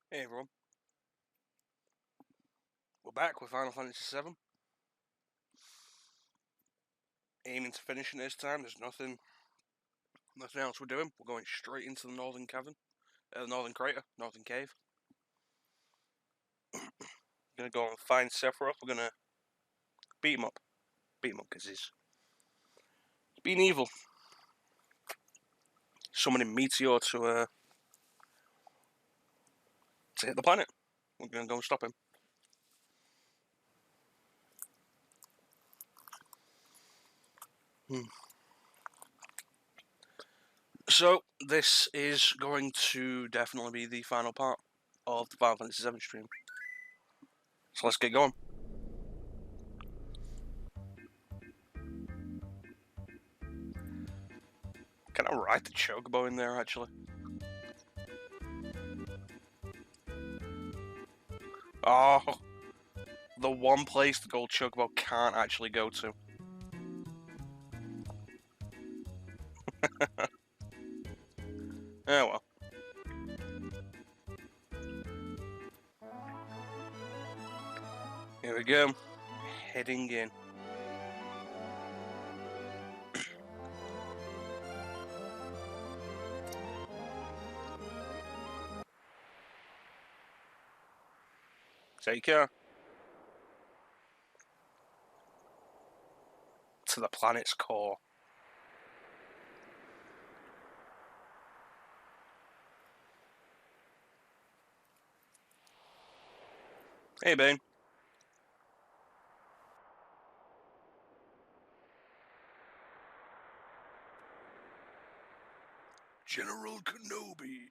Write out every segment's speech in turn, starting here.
Hey everyone, we're back with Final Fantasy VII. Aiming to finish it this time. There's nothing else we're doing. We're going straight into the northern cavern, northern crater, northern cave. Gonna go and find Sephiroth. We're gonna beat him up because he's being evil. Summoning Meteor to hit the planet. We're gonna go and stop him. So this is going to definitely be the final part of the Final Fantasy VII stream. So let's get going. Can I ride the Chocobo in there actually? Oh, the one place the gold Chocobo can't actually go to. Oh well. Here we go. Heading in. Take care. To the planet's core. Hey, Bane. General Kenobi.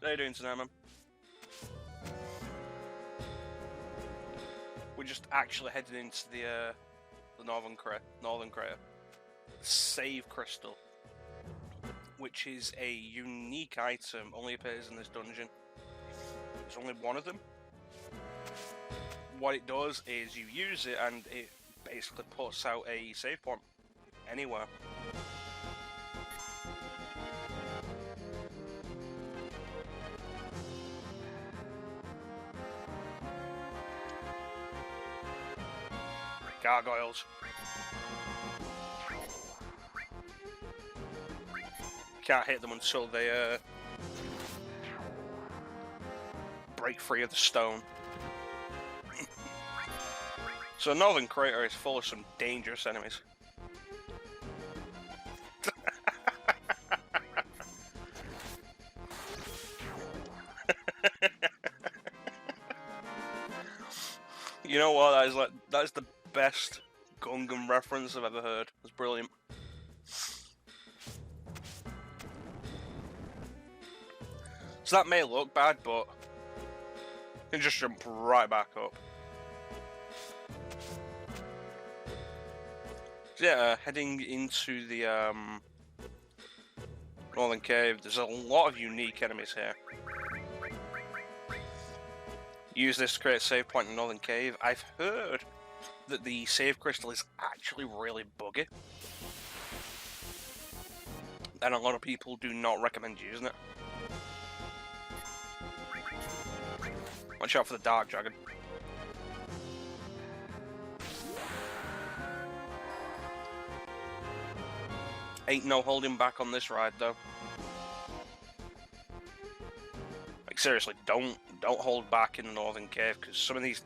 How you doing tonight, man? We're just actually heading into the northern crater. Save crystal, which is a unique item, only appears in this dungeon. There's only one of them. What it does is you use it and it basically puts out a save point anywhere. Gargoyles. Can't hit them until they break free of the stone. So Northern Crater is full of some dangerous enemies. You know what? That is the best Gundam reference I've ever heard. It's brilliant. So that may look bad, but you can just jump right back up. So yeah, heading into the Northern Cave. There's a lot of unique enemies here. Use this to create a save point in Northern Cave. I've heard that the save crystal is actually really buggy, and a lot of people do not recommend using it. Watch out for the Dark Dragon. Ain't no holding back on this ride though. Like seriously, don't hold back in the Northern Cave because some of these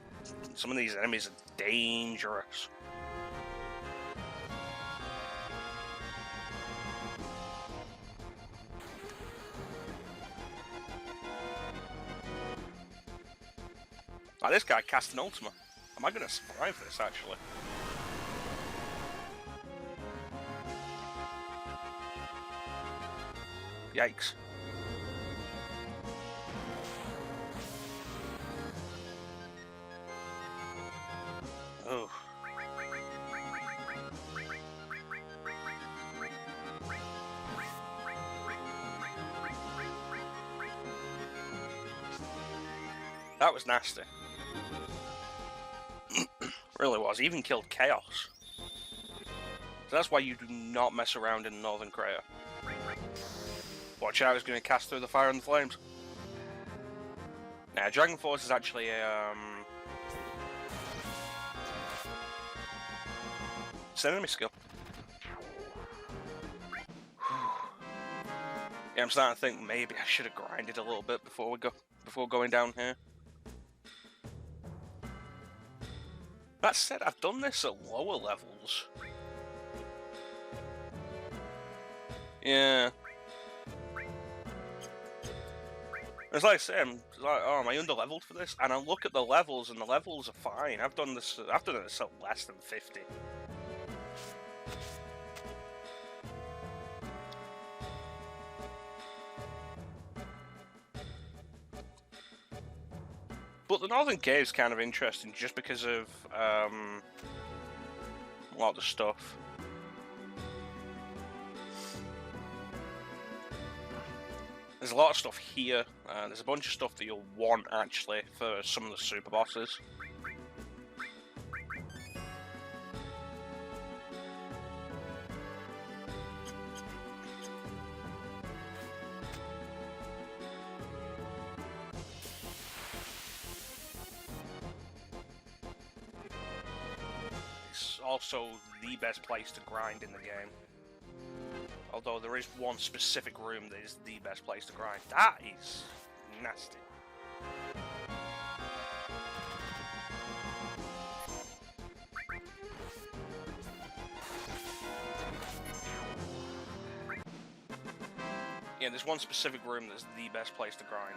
enemies are dangerous. Like this guy cast an Ultima. Am I going to survive this actually? Yikes. Oh. That was nasty. Really was. He even killed Chaos. So that's why you do not mess around in the Northern Crater. Watch out, he's going to cast through the fire and the flames. Now, Dragon Force is actually a, it's an enemy skill. Yeah, I'm starting to think maybe I should have grinded a little bit before going down here. That said, I've done this at lower levels. Yeah. It's like I say, I'm like, oh, am I under-leveled for this? And I look at the levels, and the levels are fine. I've done this at less than 50. But the Northern Cave is kind of interesting just because of a lot of stuff. There's a lot of stuff here. There's a bunch of stuff that you'll want actually for some of the super bosses. It's also the best place to grind in the game. Although there is one specific room that is the best place to grind. That is nasty. Yeah, there's one specific room that's the best place to grind.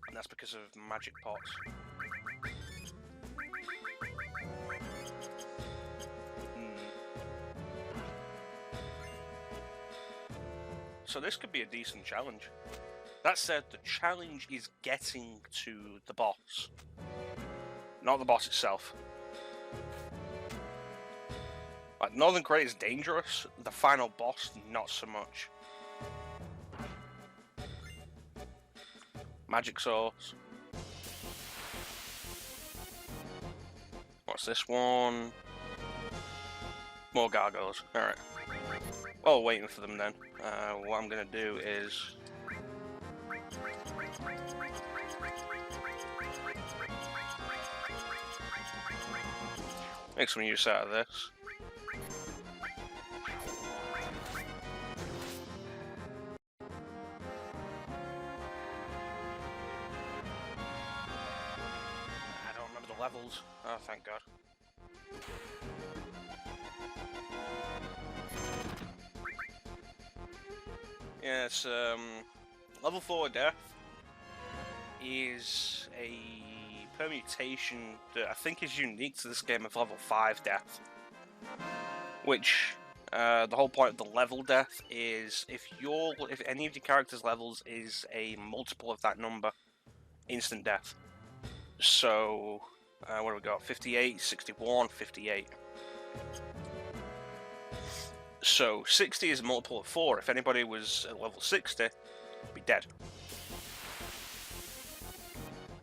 And that's because of magic pots. So this could be a decent challenge. That said, the challenge is getting to the boss. Not the boss itself. Like, Northern Crate is dangerous, the final boss, not so much. Magic source. What's this one? More gargoyles. Alright. While waiting for them then, what I'm going to do is... make some use out of this. I don't remember the levels. Oh, thank God. Yes, level 4 death is a permutation that I think is unique to this game of level 5 death. Which, the whole point of the level death is if any of your character's levels is a multiple of that number, instant death. So, what do we got? 58, 61, 58. So 60 is a multiple of 4. If anybody was at level 60, they'd be dead.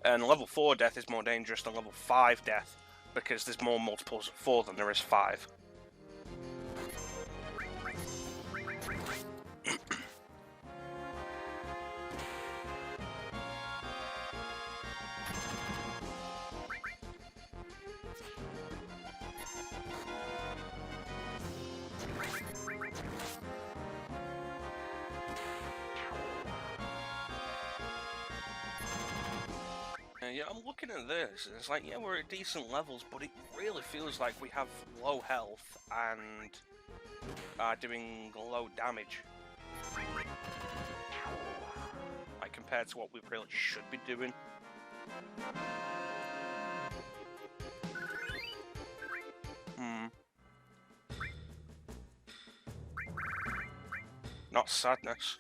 And level 4 death is more dangerous than level 5 death because there's more multiples of 4 than there is 5. Yeah, I'm looking at this, and it's like, yeah, we're at decent levels, but it really feels like we have low health and are doing low damage. Like, compared to what we really should be doing. Not sadness.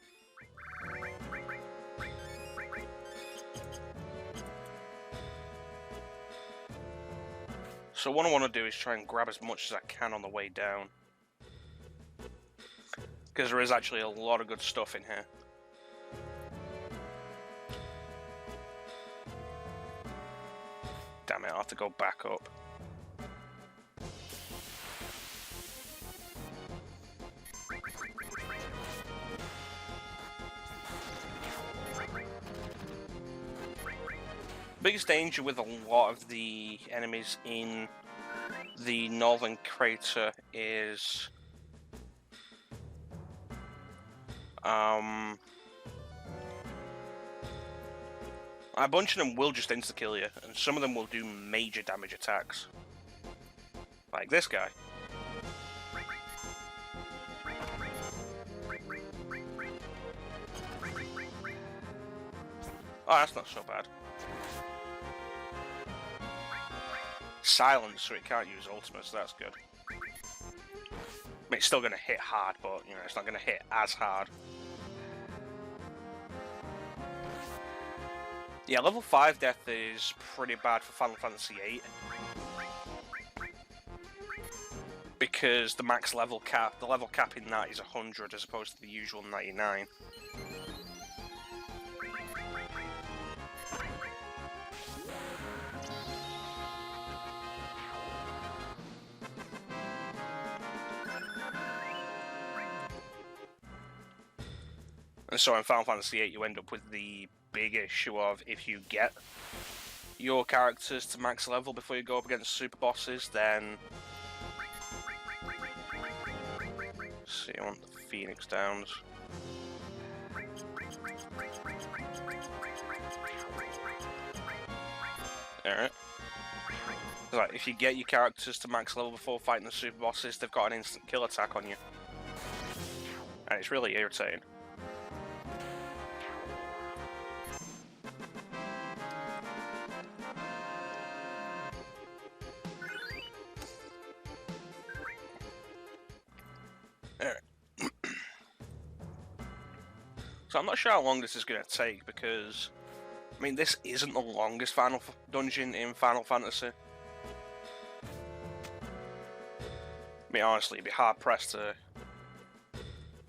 So what I want to do is try and grab as much as I can on the way down. Because there is actually a lot of good stuff in here. Damn it, I'll have to go back up. Biggest danger with a lot of the enemies in the northern crater is a bunch of them will just insta-kill you, and some of them will do major damage attacks. Like this guy. Oh, that's not so bad. Silence, so it can't use ultimate, so that's good. I mean, it's still going to hit hard, but, you know, it's not going to hit as hard. Yeah, level 5 death is pretty bad for Final Fantasy VIII. Because the max level cap, the level cap in that is 100 as opposed to the usual 99. And so in Final Fantasy VIII you end up with the big issue of if you get your characters to max level before you go up against super bosses, then... See, I want the Phoenix Downs. Alright. Like, if you get your characters to max level before fighting the super bosses, they've got an instant kill attack on you. And it's really irritating. So I'm not sure how long this is going to take, because, I mean, this isn't the longest final dungeon in Final Fantasy. I mean, honestly, it'd be hard-pressed to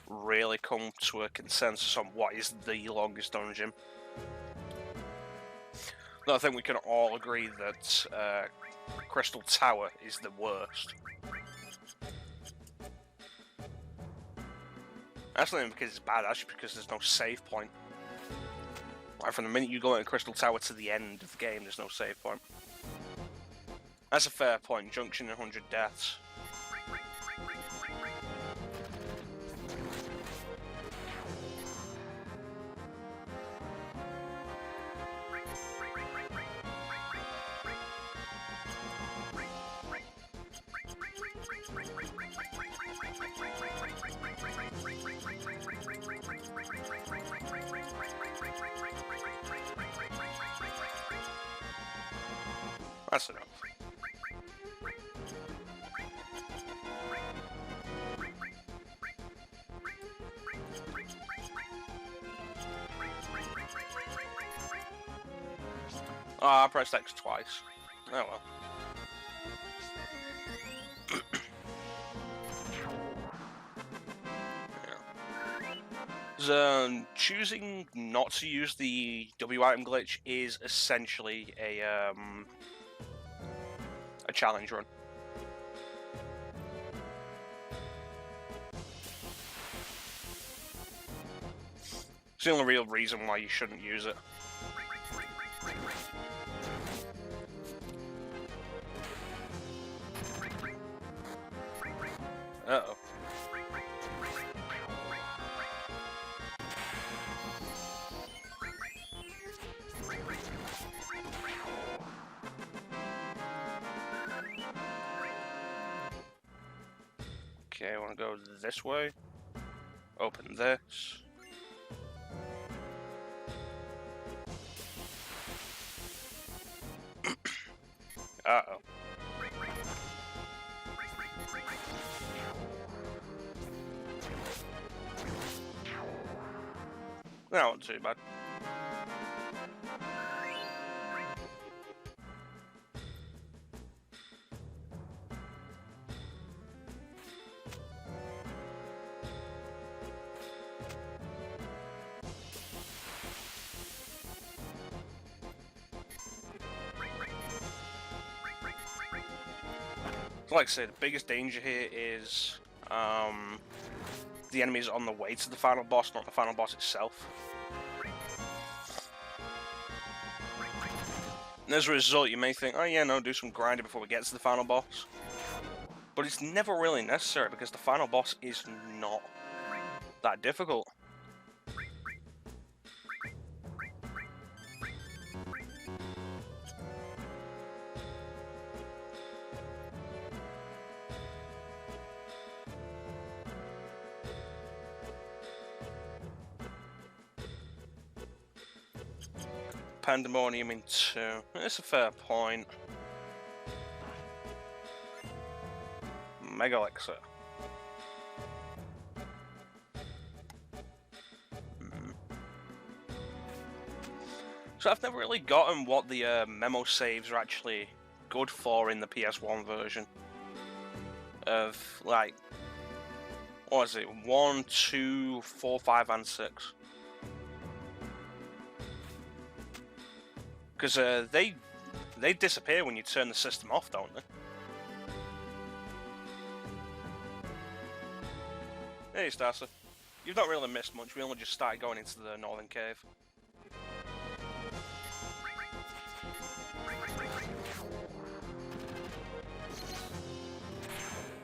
really come to a consensus on what is the longest dungeon. Though I think we can all agree that Crystal Tower is the worst. That's not even because it's bad, actually because there's no save point. Like from the minute you go into Crystal Tower to the end of the game, there's no save point. That's a fair point. Junction and 100 deaths. That's enough. Oh, I pressed X twice. Oh well. So, choosing not to use the W item glitch is essentially a challenge run. It's the only real reason why you shouldn't use it. Uh-oh. Okay, I want to go this way. Open this. Uh-oh. That wasn't too bad. Like I say, the biggest danger here is the enemies on the way to the final boss, not the final boss itself. And as a result, you may think, oh yeah, no, do some grinding before we get to the final boss. But it's never really necessary because the final boss is not that difficult. Pandemonium in 2. That's a fair point. Mega Elixir. So I've never really gotten what the memo saves are actually good for in the PS1 version. Of, like, what is it? 1, 2, 4, 5, and 6. Because they disappear when you turn the system off, don't they? Hey, Starcer. You've not really missed much. We only just started going into the northern cave.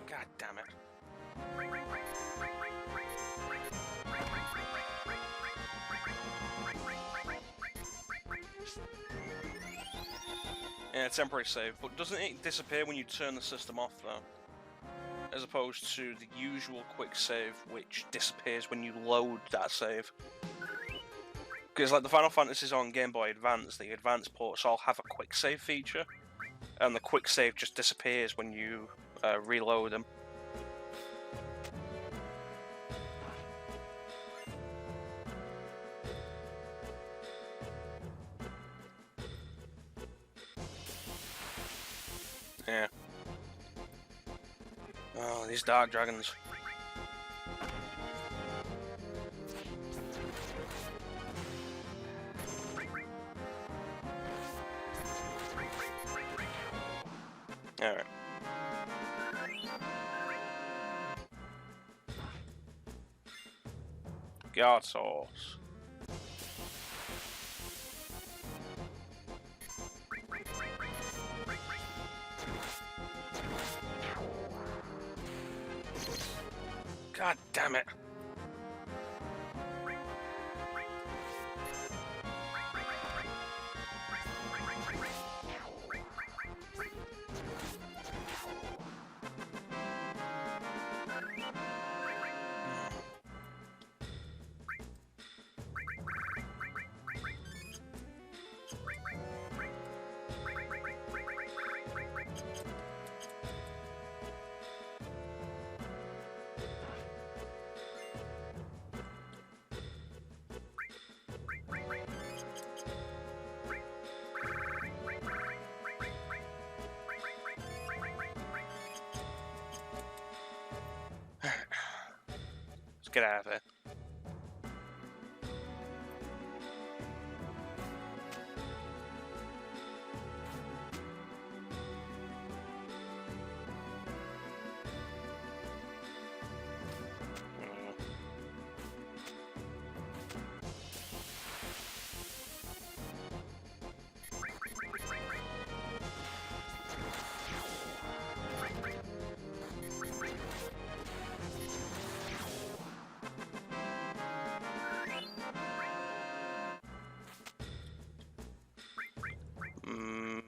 God damn it. Yeah, temporary save, but doesn't it disappear when you turn the system off, though? As opposed to the usual quick save, which disappears when you load that save. Because like the Final Fantasies on Game Boy Advance, the Advance ports all have a quick save feature, and the quick save just disappears when you reload them. Yeah. Oh, these dark dragons. Alright. God sauce. God damn it. Let's get out of here.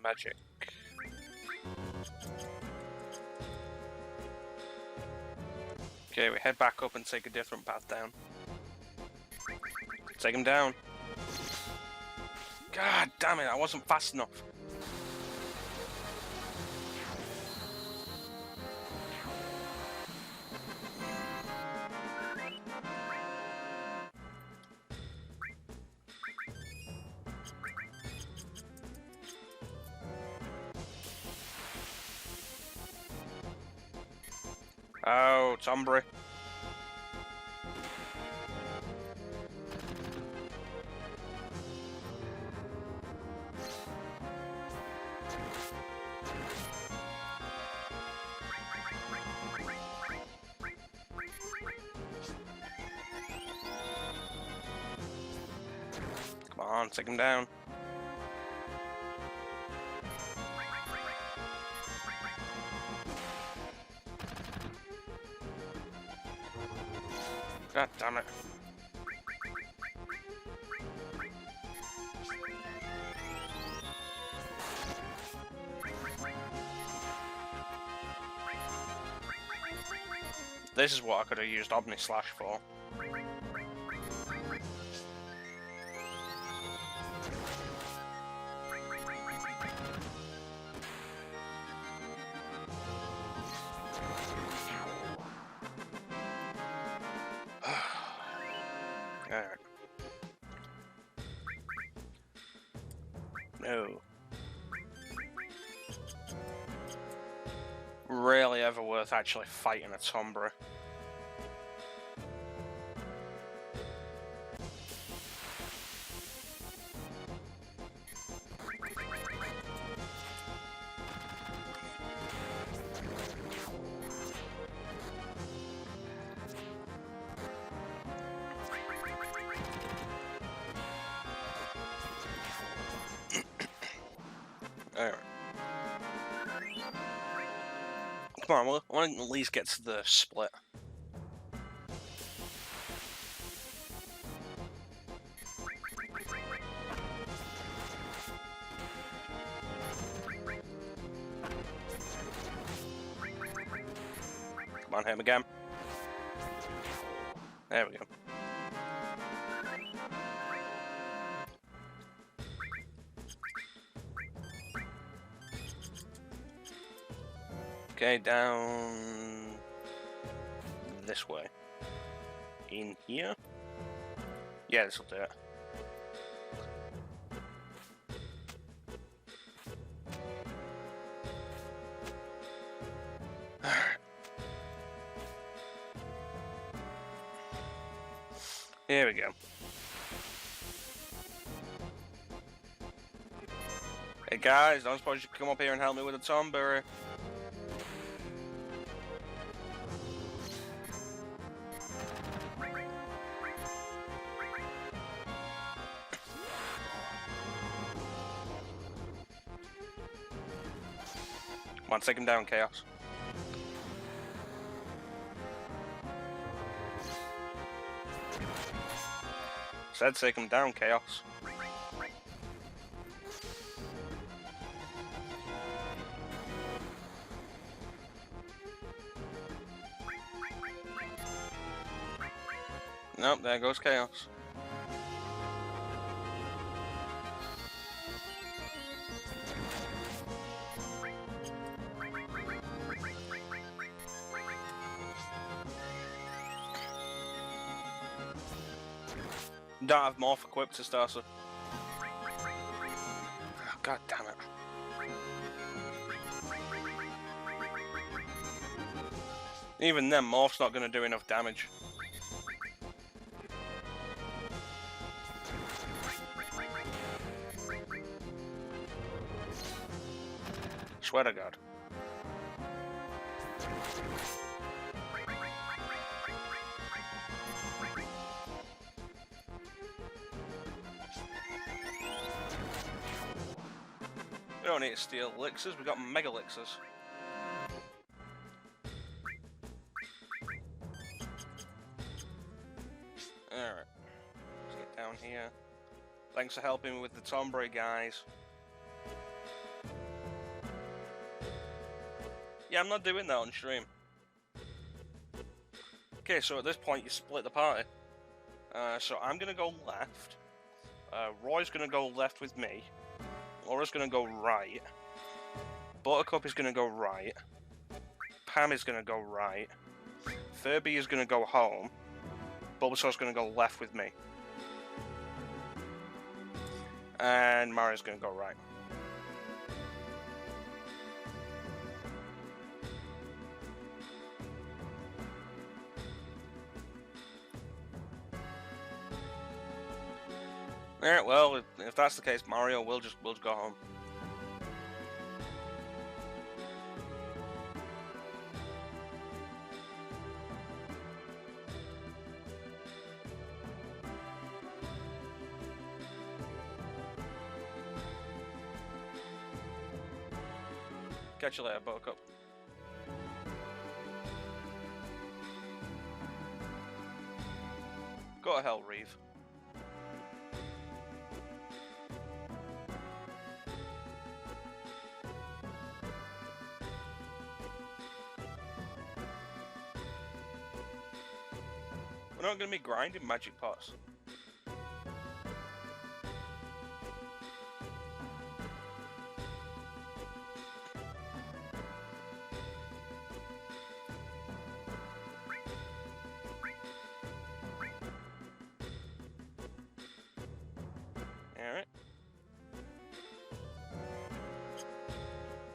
Magic. Okay, we head back up and take a different path down. Take him down. God damn it, I wasn't fast enough. Oh, it's Umbra. Come on, take him down. God damn it. This is what I could have used Omnislash for. Alright. No. Rarely ever worth actually fighting a Tombra. Alright. Come on, I want to at least get to the split. Come on, hit him again. There we go. Okay, down this way. In here? Yeah, this will do it. Here we go. Hey guys, don't suppose you could come up here and help me with the Tomberry. Come on, take him down, Chaos. Said take him down, Chaos. Nope, there goes Chaos. Don't have Morph equipped to start, so. Oh, God damn it. Even then, Morph's not going to do enough damage. Swear to God. We don't need to steal elixirs, we got mega elixirs. Alright. Let's get down here. Thanks for helping me with the Tomberry, guys. Yeah, I'm not doing that on stream. Okay, so at this point you split the party. So I'm gonna go left. Roy's gonna go left with me. Laura's gonna go right. Buttercup is gonna go right. Pam is gonna go right. Furby is gonna go home. Bulbasaur's gonna go left with me. And Mario's gonna go right. Alright, well, if that's the case, Mario, we'll just go home. Catch you later, Buttercup. Go to hell, Reeve. We're not going to be grinding magic pots. Alright.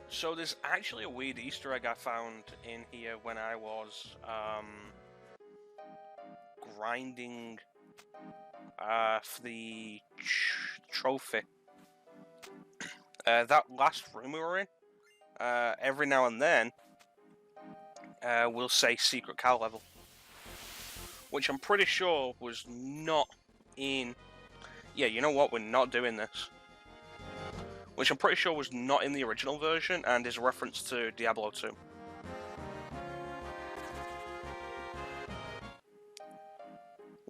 So there's actually a weird Easter egg I found in here when I was grinding for the trophy. That last room we were in, every now and then we'll say secret cow level, which I'm pretty sure was not in... Yeah, you know what? We're not doing this. Which I'm pretty sure was not in the original version and is a reference to Diablo 2.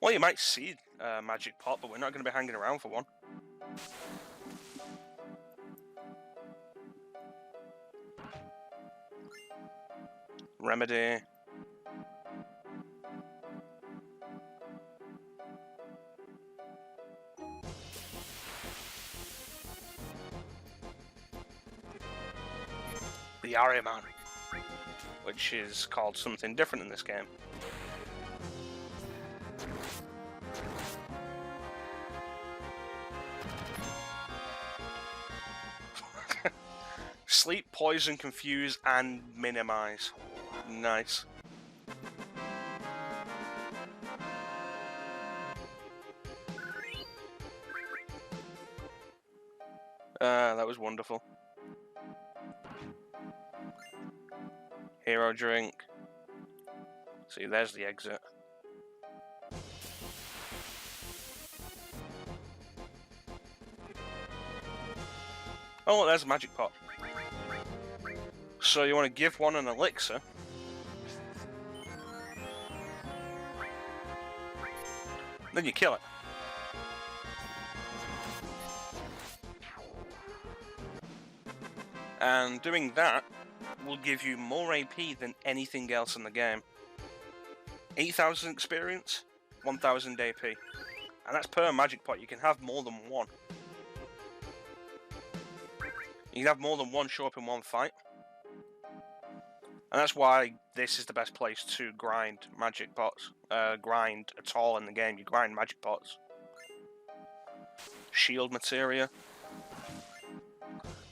Well, you might see a magic pot, but we're not going to be hanging around for one. Remedy. The Ariman, which is called something different in this game. Sleep, poison, confuse, and minimize. Nice. That was wonderful. Hero drink. See, there's the exit. Oh, look, there's a magic pot. So you want to give one an elixir. Then you kill it. And doing that will give you more AP than anything else in the game. 8,000 experience, 1,000 AP. And that's per magic pot. You can have more than one. You can have more than one show up in one fight. And that's why this is the best place to grind magic pots. Grind at all in the game. You grind magic pots. Shield materia.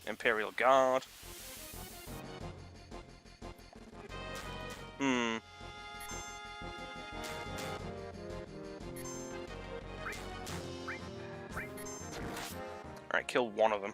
Imperial Guard. Alright, kill one of them.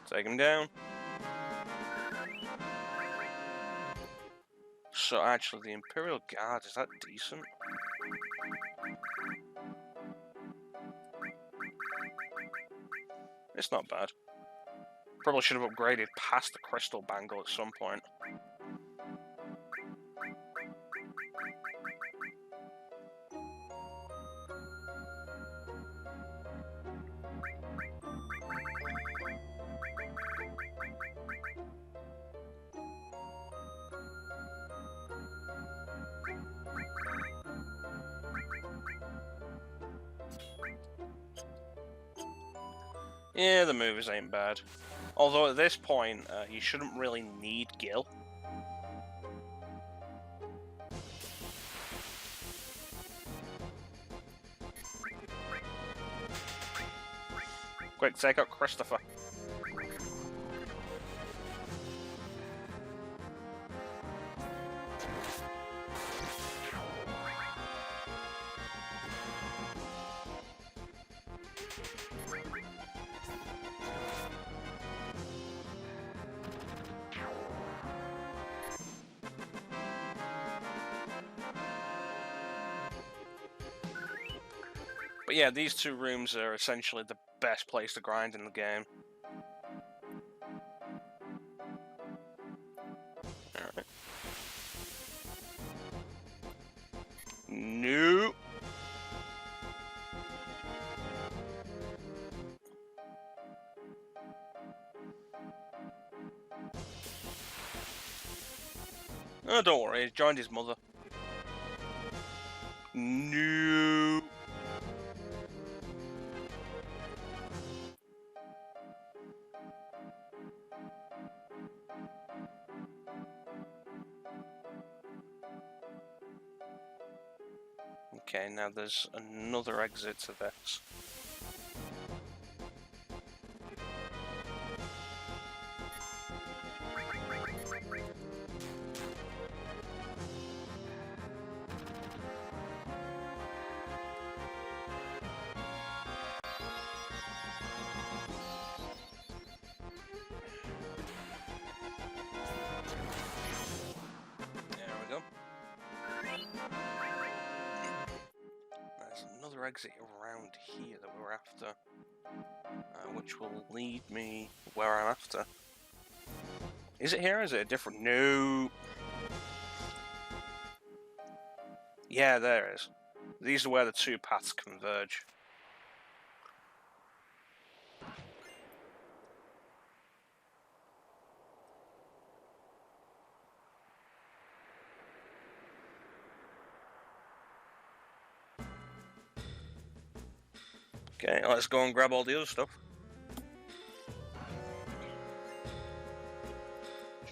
Take him down. So actually, the Imperial Guard, is that decent? It's not bad. Probably should have upgraded past the Crystal Bangle at some point. Yeah, the moves ain't bad. Although at this point, you shouldn't really need Gil. Quick, take out Christopher. But yeah, these two rooms are essentially the best place to grind in the game. Alright. No. Oh, don't worry, he's joined his mother. No. Okay, now there's another exit to this. There we go. There's another exit around here that we're after, which will lead me where I'm after. Is it here? Is it a different? No. Yeah, there is. These are where the two paths converge. Okay, let's go and grab all the other stuff.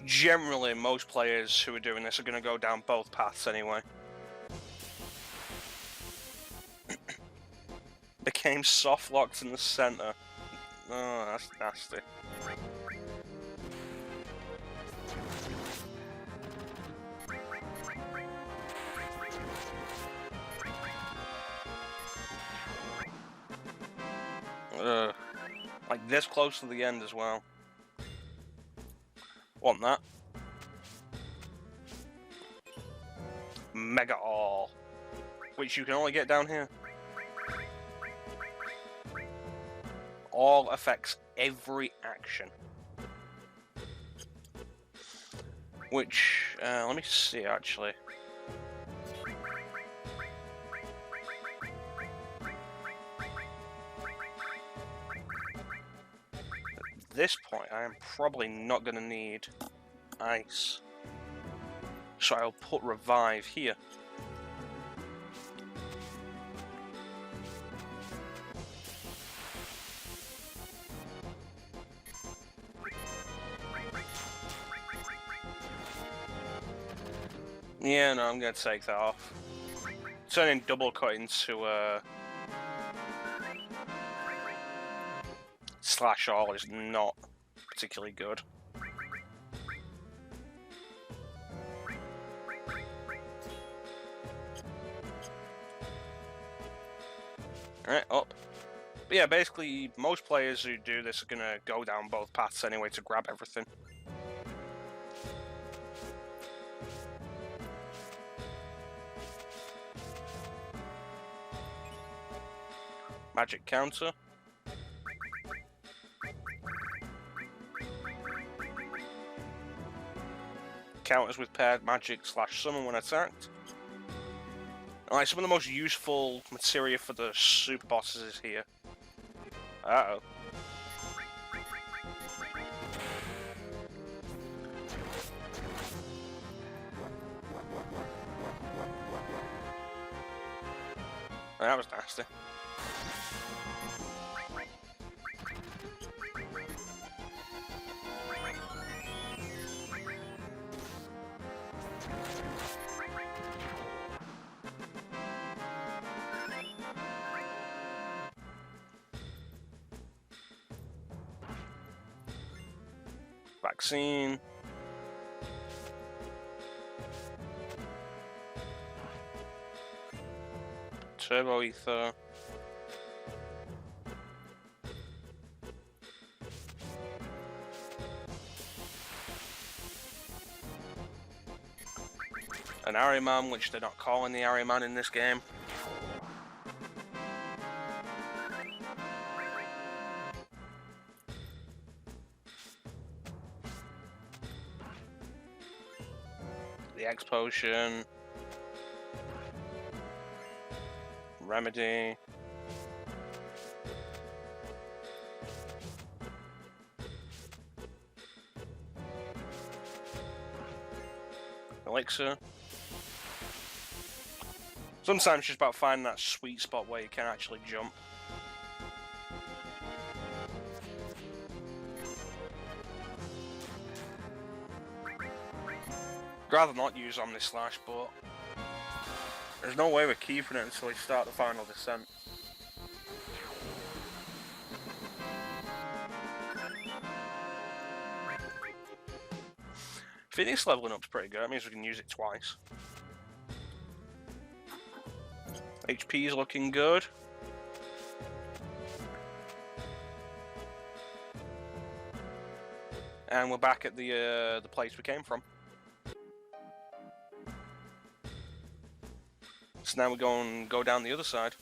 Generally, most players who are doing this are going to go down both paths anyway. Became soft locked in the center. Oh, that's nasty. Like this close to the end as well. Want that? Mega All, which you can only get down here. All affects every action. Which, let me see actually. At this point, I am probably not going to need ice. So I'll put revive here. Yeah, no, I'm going to take that off. Turning double cut into slash all is not particularly good. Alright, up. But yeah, basically, most players who do this are gonna go down both paths anyway to grab everything. Magic counter. Counters with paired magic / summon when attacked. Alright, some of the most useful materia for the super bosses is here. Uh-oh. That was nasty. Vaccine. Turbo ether. An Ariman, which they're not calling the Ariman in this game. X potion. Remedy. Elixir. Sometimes it's just about finding that sweet spot where you can actually jump. I'd rather not use Omnislash, but there's no way we're keeping it until we start the final descent. Phoenix leveling up's pretty good, that means we can use it twice. HP is looking good. And we're back at the place we came from. So now we're going to go down the other side.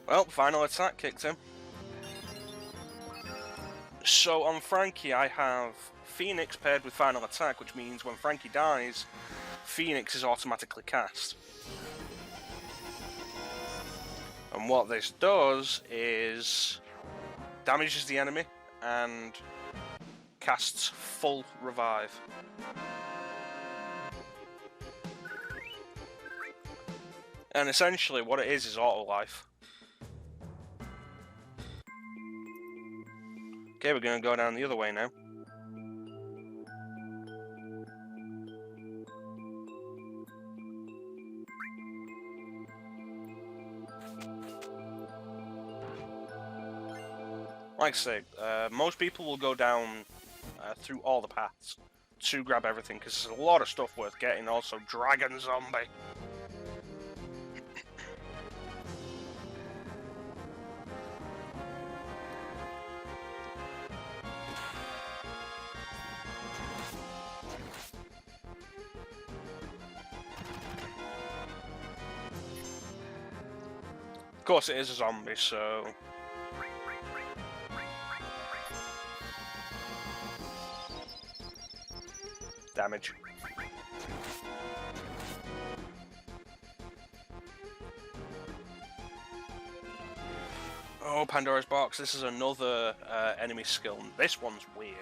Well, final attack kicked in. So on Frankie, I have Phoenix paired with final attack, which means when Frankie dies, Phoenix is automatically cast. And what this does is damages the enemy and casts full revive. And essentially what it is auto life. Okay, we're going to go down the other way now. Like I say, most people will go down through all the paths to grab everything, because there's a lot of stuff worth getting. Also, Dragon Zombie. Of course it is a zombie, so... damage. Oh, Pandora's Box, this is another enemy skill. This one's weird.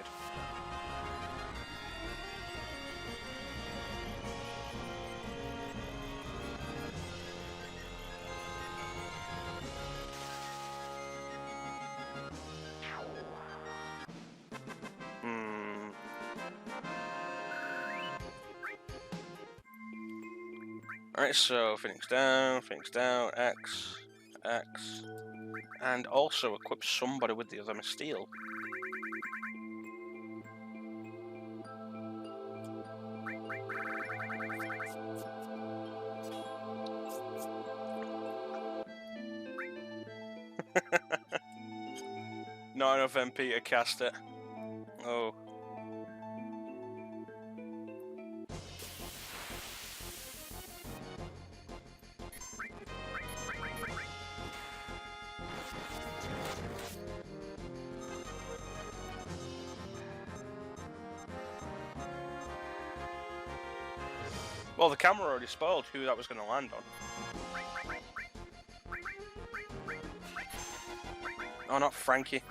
Alright, so Phoenix down, X, and also equip somebody with the other Steel. Not enough MP to cast it. Oh. Well, the camera already spoiled who that was going to land on. Oh, not Frankie.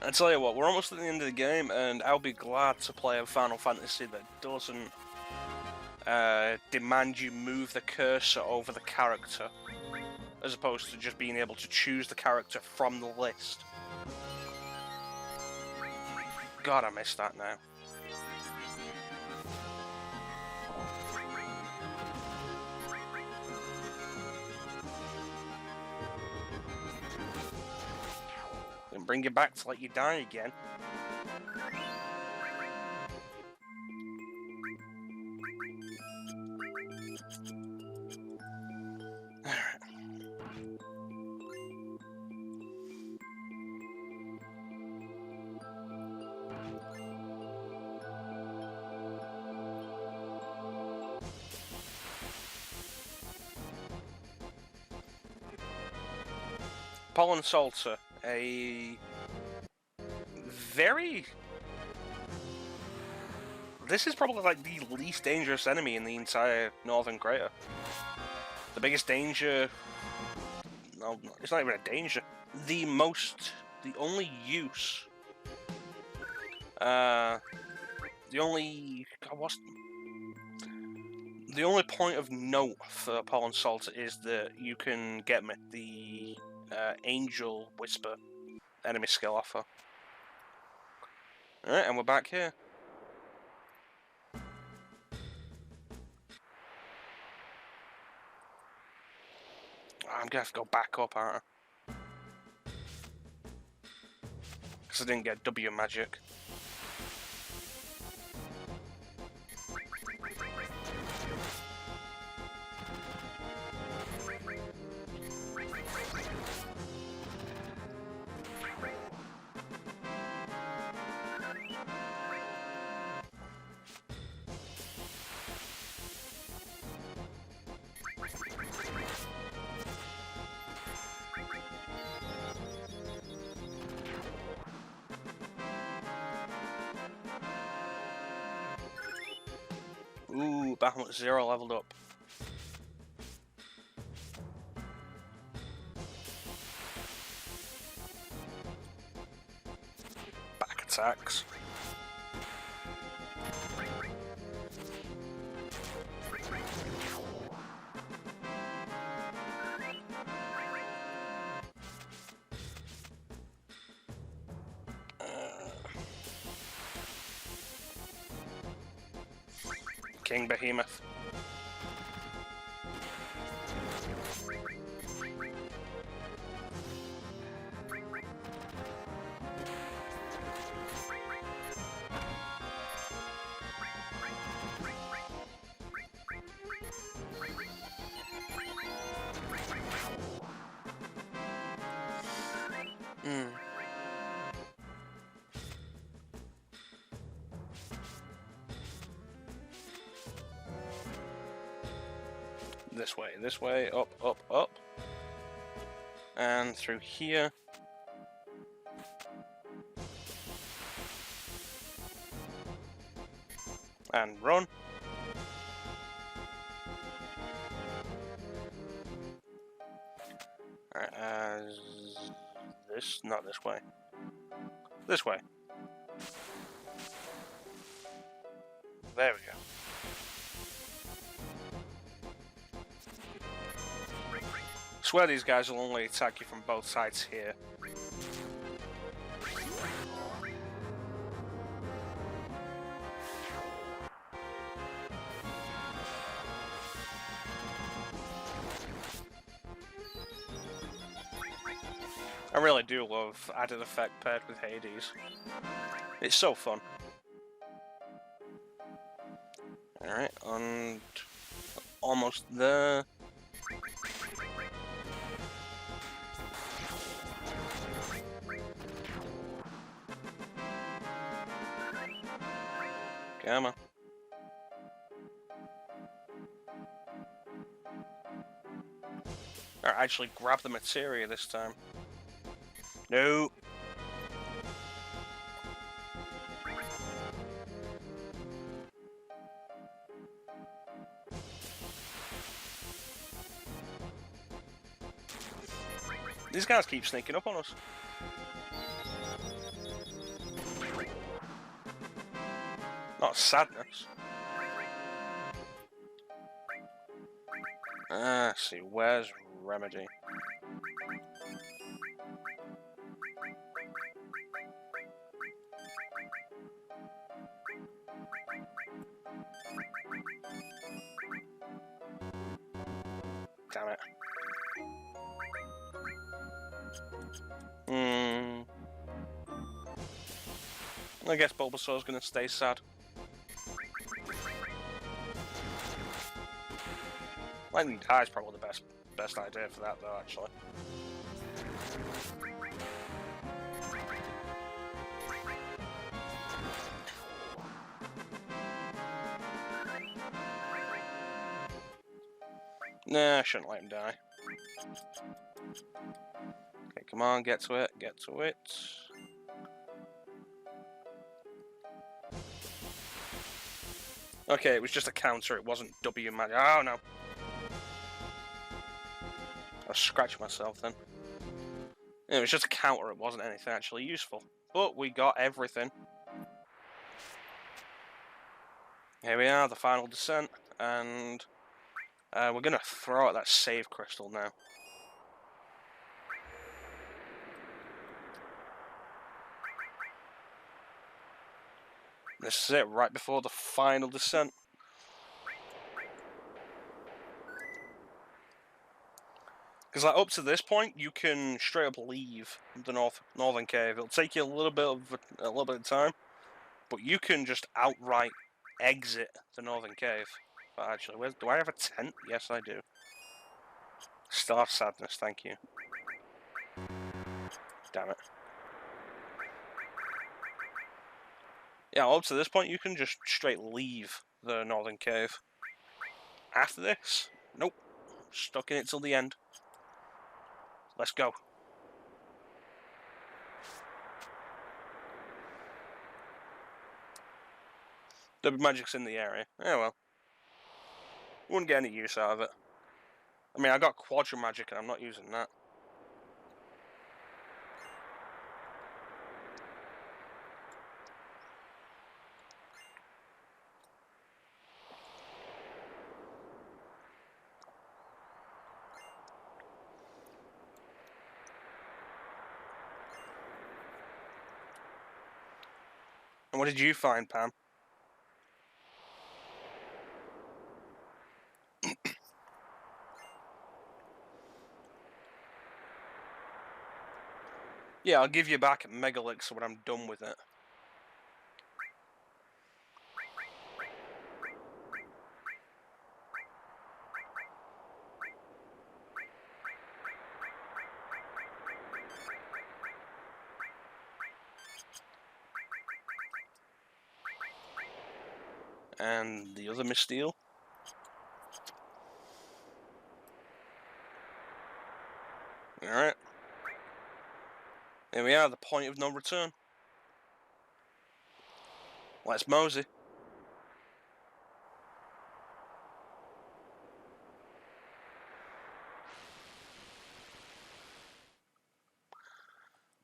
I tell you what, we're almost at the end of the game, and I'll be glad to play a Final Fantasy that doesn't demand you move the cursor over the character, as opposed to just being able to choose the character from the list. God, I missed that now. And bring you back to let you die again. Pollen Salter, a very... This is probably like the least dangerous enemy in the entire Northern Crater. The biggest danger... No, it's not even a danger. The only use... The only point of note for Pollen Salter is that you can get the Angel Whisper enemy skill offer. Alright, and we're back here. I'm gonna have to go back up, aren't I? Because I didn't get W magic. Ooh, Bahamut 0 leveled up. Back attacks. King Behemoth. This way, up, up, up. And through here. And run. Alright, not this way. This way. There we go. I swear these guys will only attack you from both sides here. I really do love added effect paired with Hades. It's so fun. Alright, and almost there. Come on. Alright, actually grab the materia this time. No. These guys keep sneaking up on us. Not sadness. Let's see, where's Remedy? Damn it. I guess Bulbasaur's gonna stay sad. Lightning Die is probably the best idea for that though, actually. Nah, I shouldn't let him die. Okay, Come on, get to it, get to it. Okay, it was just a counter, it wasn't W magic. Oh no. I scratched myself then. It was just a counter, it wasn't anything actually useful. But we got everything. Here we are, the final descent, and we're going to throw out that save crystal now. This is it, right before the final descent. Because like, up to this point, you can straight up leave the northern cave. It'll take you a little bit of time, but you can just outright exit the northern cave. But actually, do I have a tent? Yes, I do. Star of Sadness, thank you. Damn it. Yeah, up to this point, you can just straight leave the northern cave. After this, nope. Stuck in it till the end. Let's go. The magic's in the area. Yeah, well. Wouldn't get any use out of it. I mean, I got Quadra Magic and I'm not using that. And what did you find, Pam? Yeah, I'll give you back Megalix when I'm done with it. And the other Missteel. Alright. Here we are, the point of no return. Let's mosey.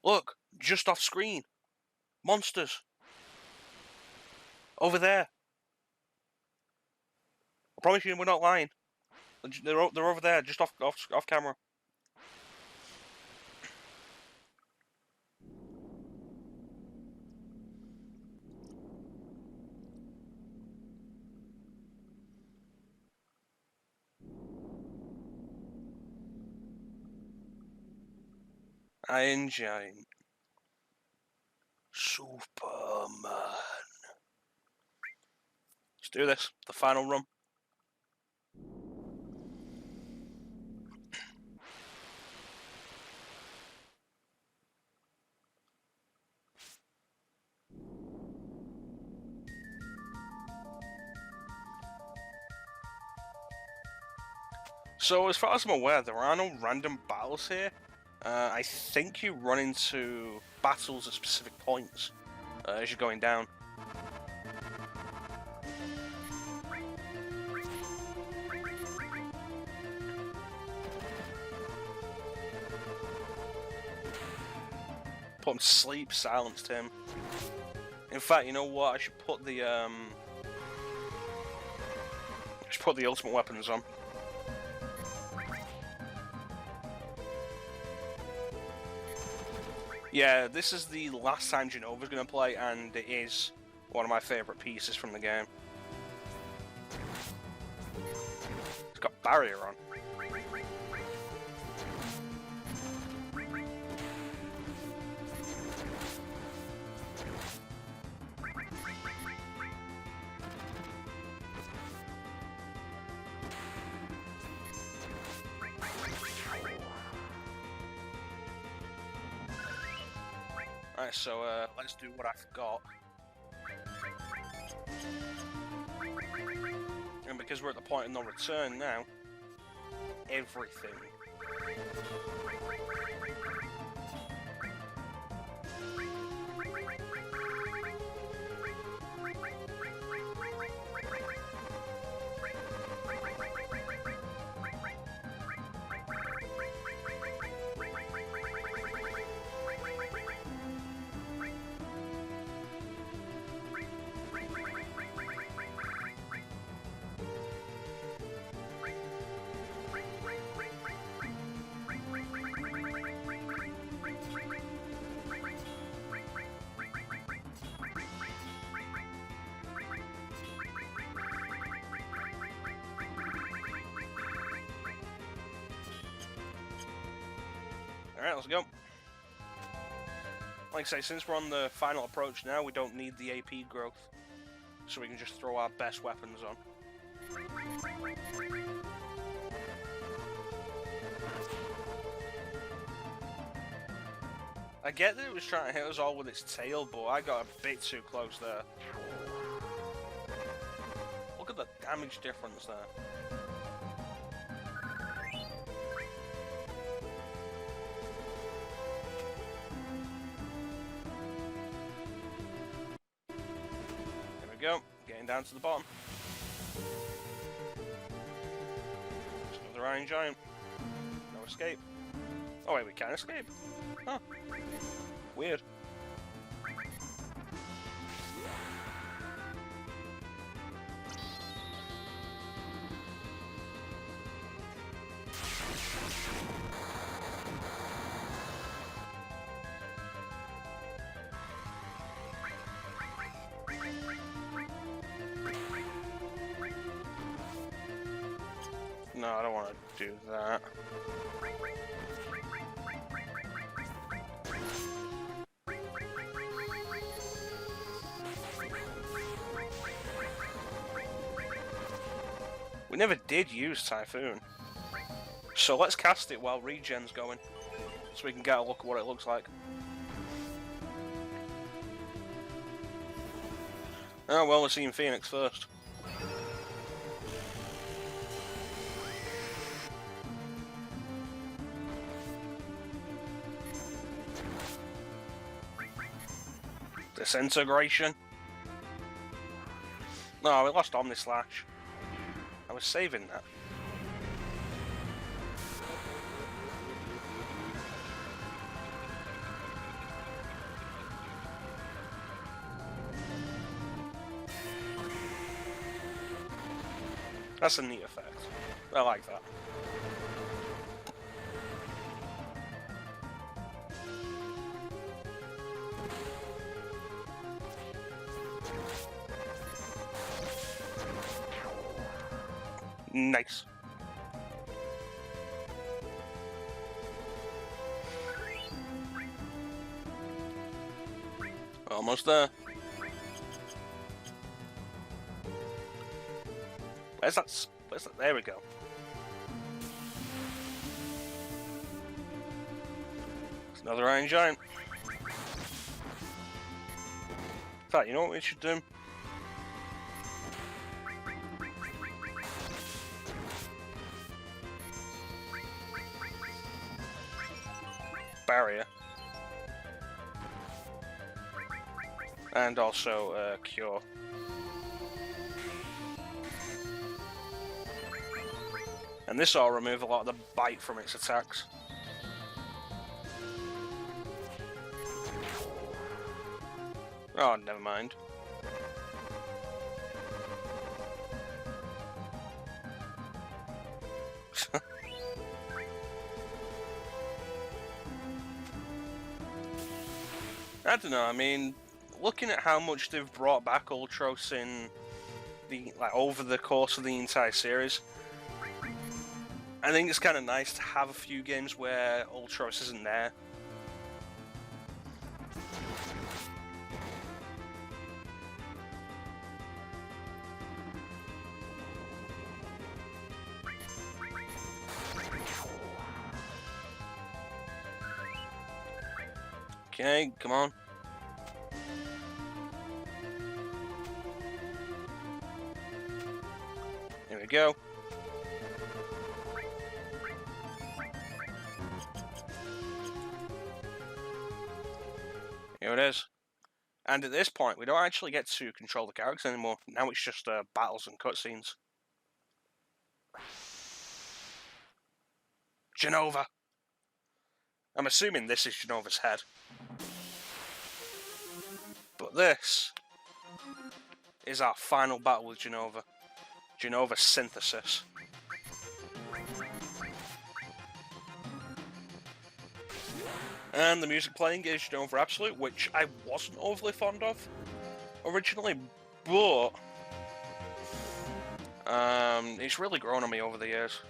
Look, just off screen. Monsters. Over there. I promise you we're not lying. They're over there, just off camera. Iron Giant. Superman. Let's do this. The final run. So, as far as I'm aware, there are no random battles here. I think you run into battles at specific points as you're going down. Put him to sleep, silenced him. In fact, you know what? I should put the ultimate weapons on. Yeah, this is the last time Genova's going to play, and it is one of my favourite pieces from the game. It's got barrier on. Alright, so let's do what I forgot. And because we're at the point of no return now, everything Alright, let's go. Like I say, since we're on the final approach now, we don't need the AP growth. So we can just throw our best weapons on. I get that it was trying to hit us all with its tail, but I got a bit too close there. Look at the damage difference there. There we go, getting down to the bottom. There's another Iron Giant. No escape. Oh wait, we can escape. Huh. Weird. No, I don't want to do that. We never did use Typhoon. So let's cast it while regen's going, so we can get a look at what it looks like. Oh well, we're seeing Phoenix first. Disintegration. No, we lost Omnislash. I was saving that. That's a neat effect. I like that. Nice. Almost there. Where's that? Where's that? There we go. It's another Iron Giant. In fact, you know what we should do? Barrier. And also Cure. And this will remove a lot of the bite from its attacks. Oh, never mind. I don't know, I mean, looking at how much they've brought back Ultros in the over the course of the entire series, I think it's kind of nice to have a few games where Ultros isn't there. Okay, come on. Here we go. Here it is. And at this point, we don't actually get to control the characters anymore. Now it's just battles and cutscenes. Jenova. I'm assuming this is Jenova's head. But this is our final battle with Jenova. Jenova Synthesis. And the music playing is Jenova Absolute, which I wasn't overly fond of originally, but it's really grown on me over the years.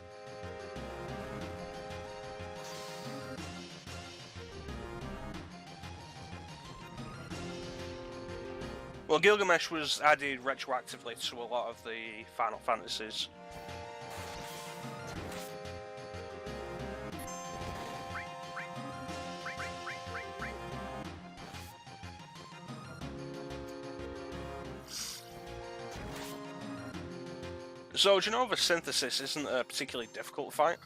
Well, Gilgamesh was added retroactively to a lot of the Final Fantasies. So, Genova Synthesis isn't a particularly difficult fight.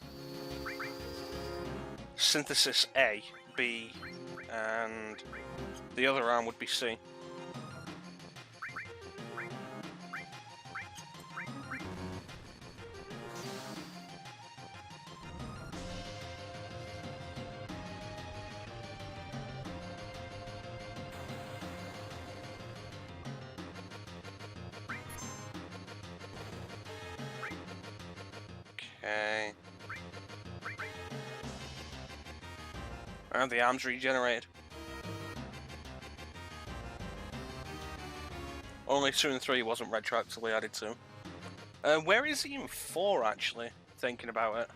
Synthesis A, B, and the other arm would be C. Okay. And the arm's regenerated. Only 2 and 3 wasn't retroactively added to. Where is he in 4, actually? Thinking about it.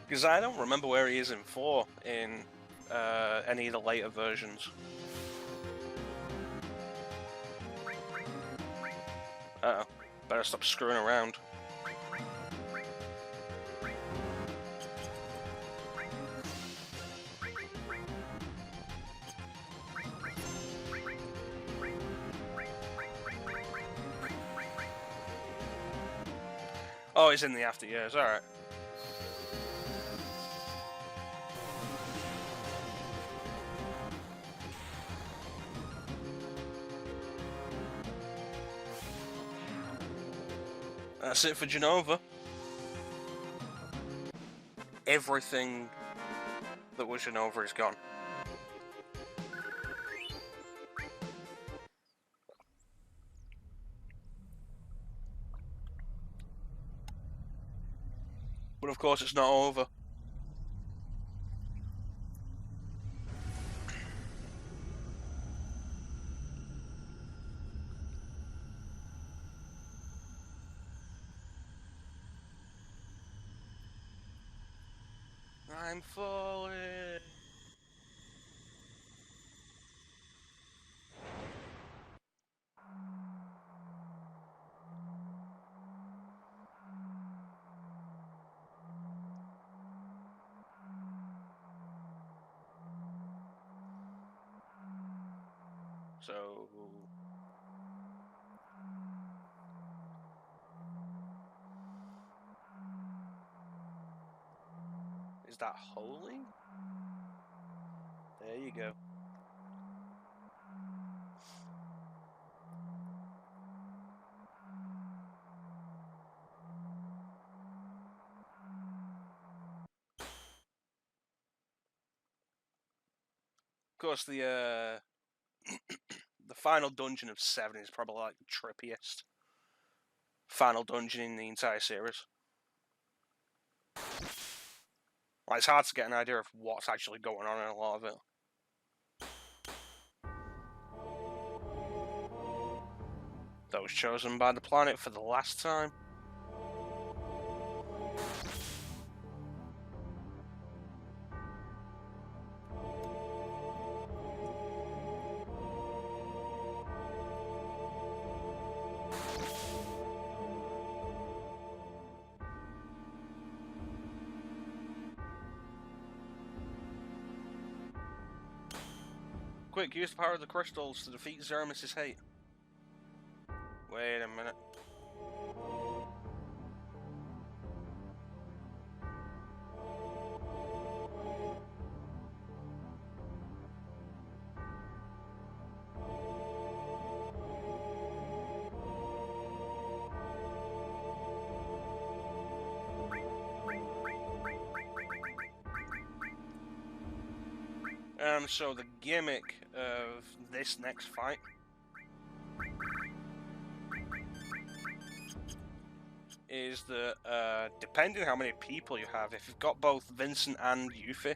Because I don't remember where he is in 4 in any of the later versions. Uh-oh. Better stop screwing around. Oh, he's in the after years, alright. That's it for Genova. Everything that was Genova is gone. But of course it's not over. I'm falling. So... is that holy? There you go. Of course, the the final dungeon of 7 is probably like the trippiest final dungeon in the entire series. Like, it's hard to get an idea of what's actually going on in a lot of it. Those chosen by the planet for the last time. Quick, use the power of the crystals to defeat Zeramis's hate. Wait a minute. So the gimmick of this next fight is that depending how many people you have, if you've got both Vincent and Yuffie,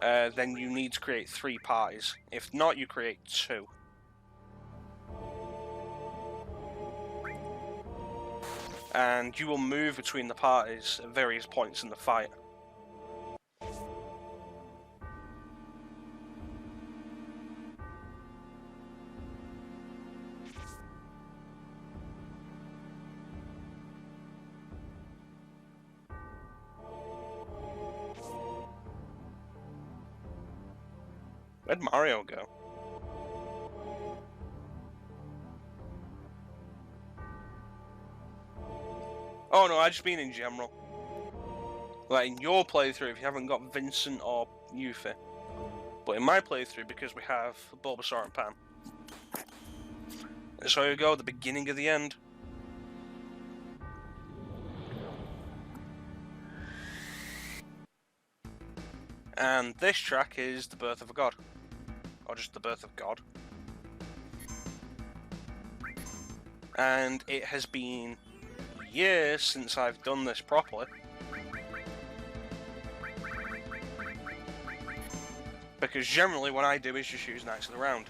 then you need to create 3 parties. If not, you create 2. and you will move between the parties at various points in the fight. Where'd Mario go? Oh no, I just mean in general. Like in your playthrough, if you haven't got Vincent or Yuffie. But in my playthrough, because we have Bulbasaur and Pan. So here we go, the beginning of the end. And this track is The Birth of a God. Or just The Birth of God. And it has been years since I've done this properly. Because generally what I do is just use Knights of the Round.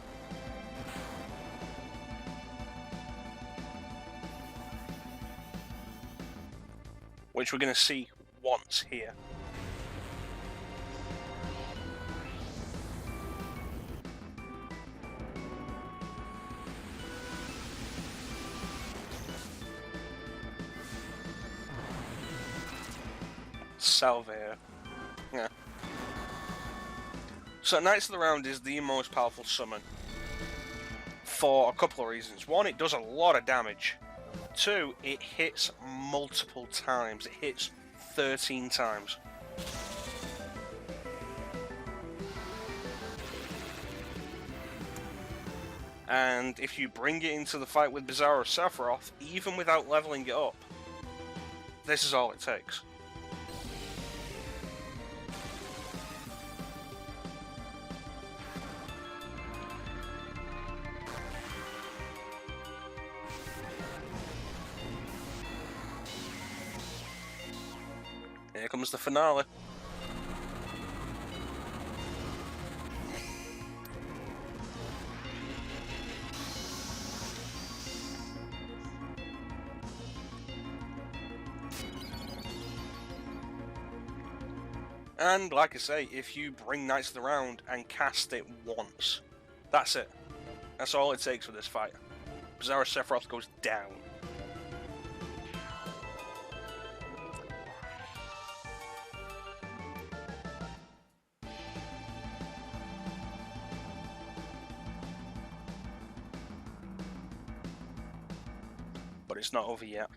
Which we're going to see once here. Salve. Yeah. So Knights of the Round is the most powerful summon for a couple of reasons. One, it does a lot of damage. Two, it hits multiple times. It hits 13 times. And if you bring it into the fight with Bizarro Sephiroth, even without leveling it up, this is all it takes. Here comes the finale. And like I say, if you bring Knights of the Round and cast it once, that's it. That's all it takes for this fight. Bizarro Sephiroth goes down. But it's not over yet.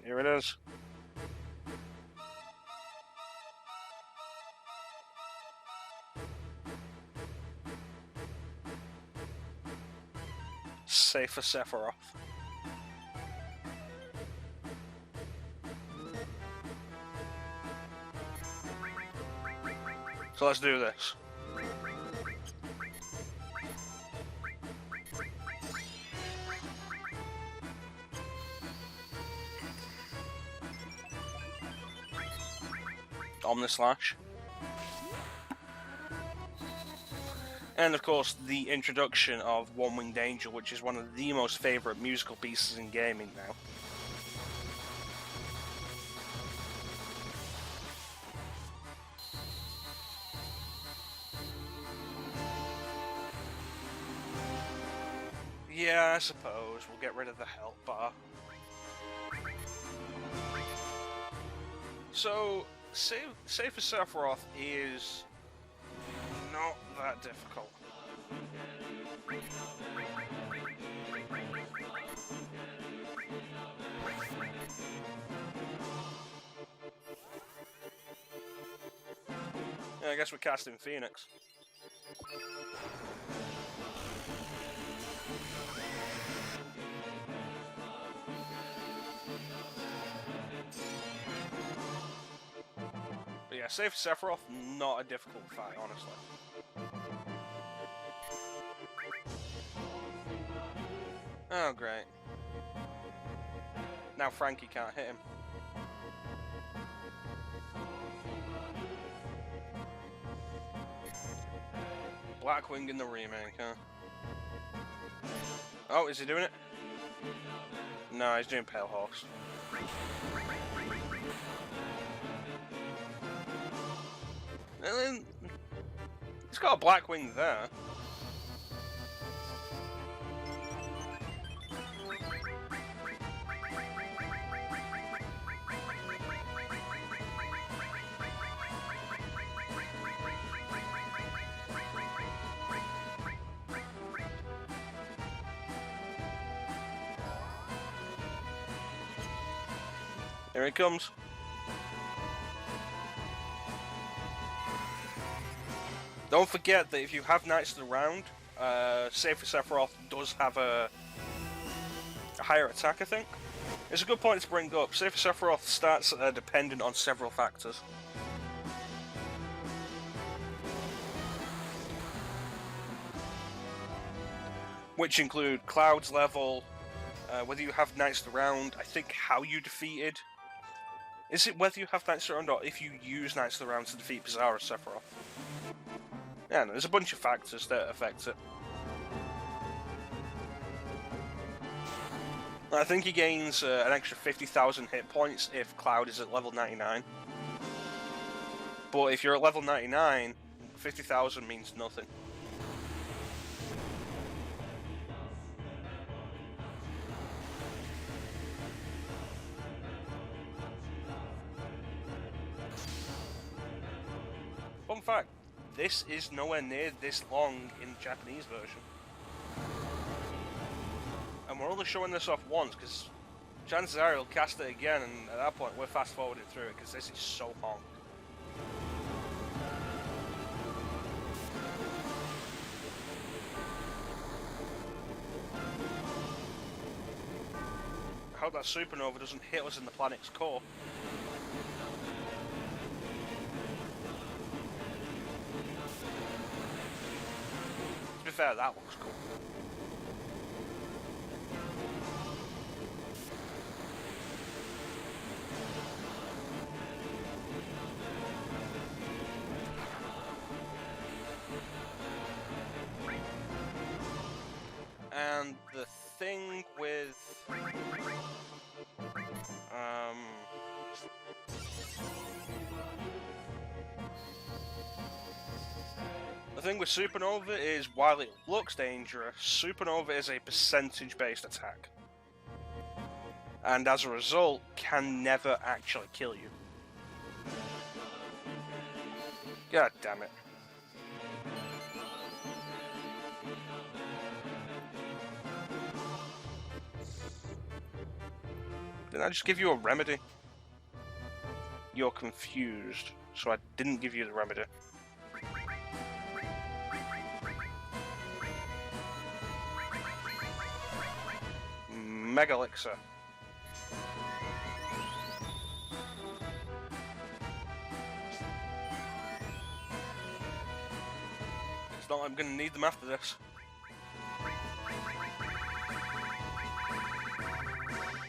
Here it is. Safe for Sephiroth. So let's do this. Omnislash. And of course the introduction of One Winged Angel, which is one of the most favourite musical pieces in gaming now. Yeah, I suppose we'll get rid of the health bar. So, Save for Sephiroth is not that difficult. Yeah, I guess we're casting Phoenix. But yeah, Save for Sephiroth, not a difficult fight, honestly. Oh, great. Now Frankie can't hit him. Blackwing in the remake, huh? Oh, is he doing it? No, he's doing Pale Horse. And then he's got a Blackwing there. Here he comes. Don't forget that if you have Knights of the Round, Safer Sephiroth does have a higher attack, I think. It's a good point to bring up. Safer Sephiroth stats are dependent on several factors. Which include Cloud's level, whether you have Knights of the Round, I think how you defeated. Is it whether you have Knights of the Round or if you use Knights of the Round to defeat Bizarro Sephiroth? Yeah, no, there's a bunch of factors that affect it. I think he gains an extra 50,000 hit points if Cloud is at level 99. But if you're at level 99, 50,000 means nothing. Fun fact, this is nowhere near this long in the Japanese version. And we're only showing this off once, because chances are he'll cast it again, and at that point we're fast forwarding through it, because this is so long. I hope that supernova doesn't hit us in the planet's core. To be fair, that looks cool. And the thing with the thing with Supernova is, while it looks dangerous, Supernova is a percentage-based attack. And as a result, can never actually kill you. God damn it. Didn't I just give you a remedy? You're confused, so I didn't give you the remedy. Mega Elixir. It's not like I'm gonna need them after this.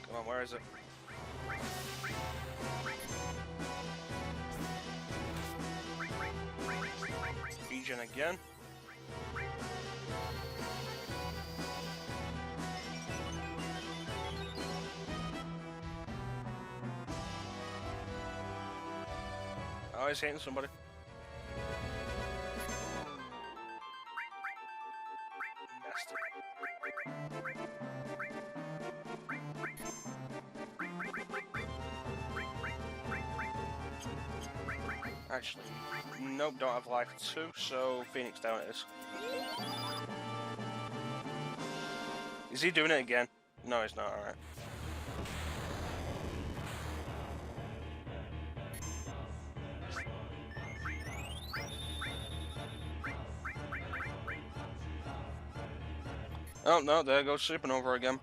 Come on, where is it? Regen again. Oh, he's hitting somebody. Nasty. Actually, nope, don't have life 2, so Phoenix down it is. Is he doing it again? No, he's not, alright. Oh no, there goes Supernova again.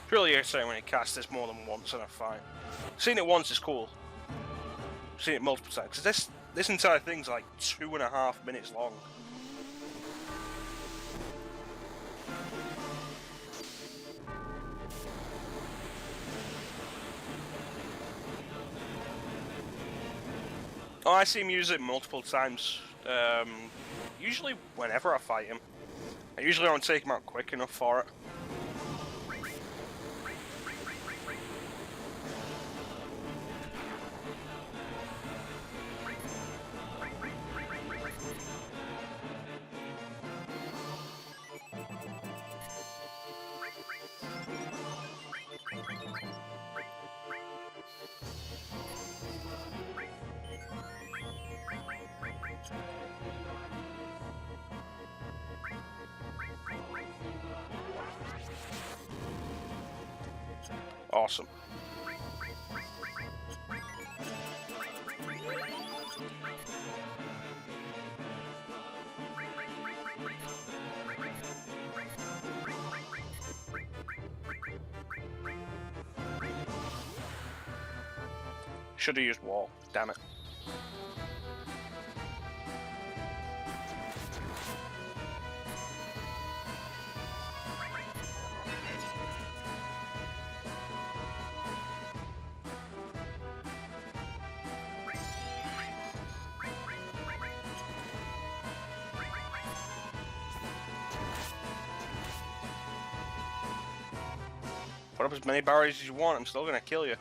It's really irritating when you cast this more than once in a fight. Seeing it once is cool. Seeing it multiple times, because this entire thing's like 2.5 minutes long. Oh, I see him use it multiple times. Usually whenever I fight him. I usually don't take him out quick enough for it. Awesome. Should have used wall. Damn it. Put up as many barriers as you want, I'm still gonna kill you.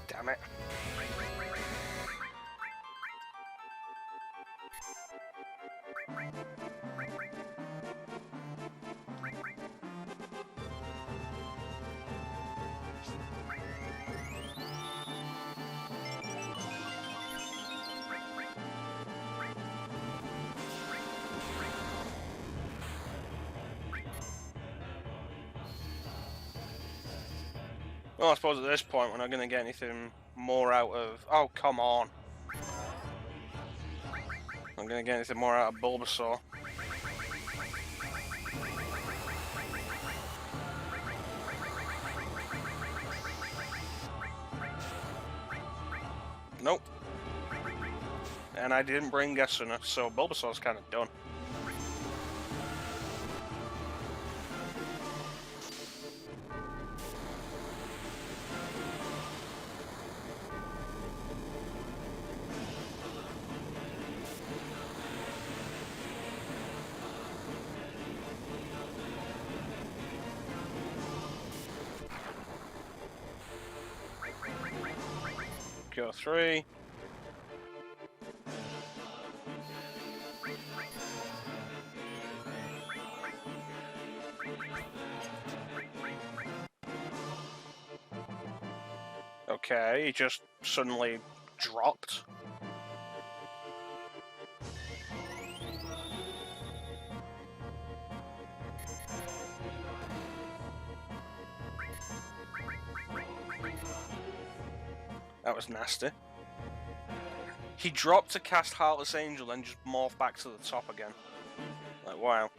Damn it. Well, I suppose at this point we're not going to get anything more out of... Oh, come on. I'm going to get anything more out of Bulbasaur. Nope. And I didn't bring Gesuna, so Bulbasaur's kind of done. Go 3. Okay, he just suddenly dropped. That was nasty. He dropped to cast Heartless Angel and just morphed back to the top again. Like, wow.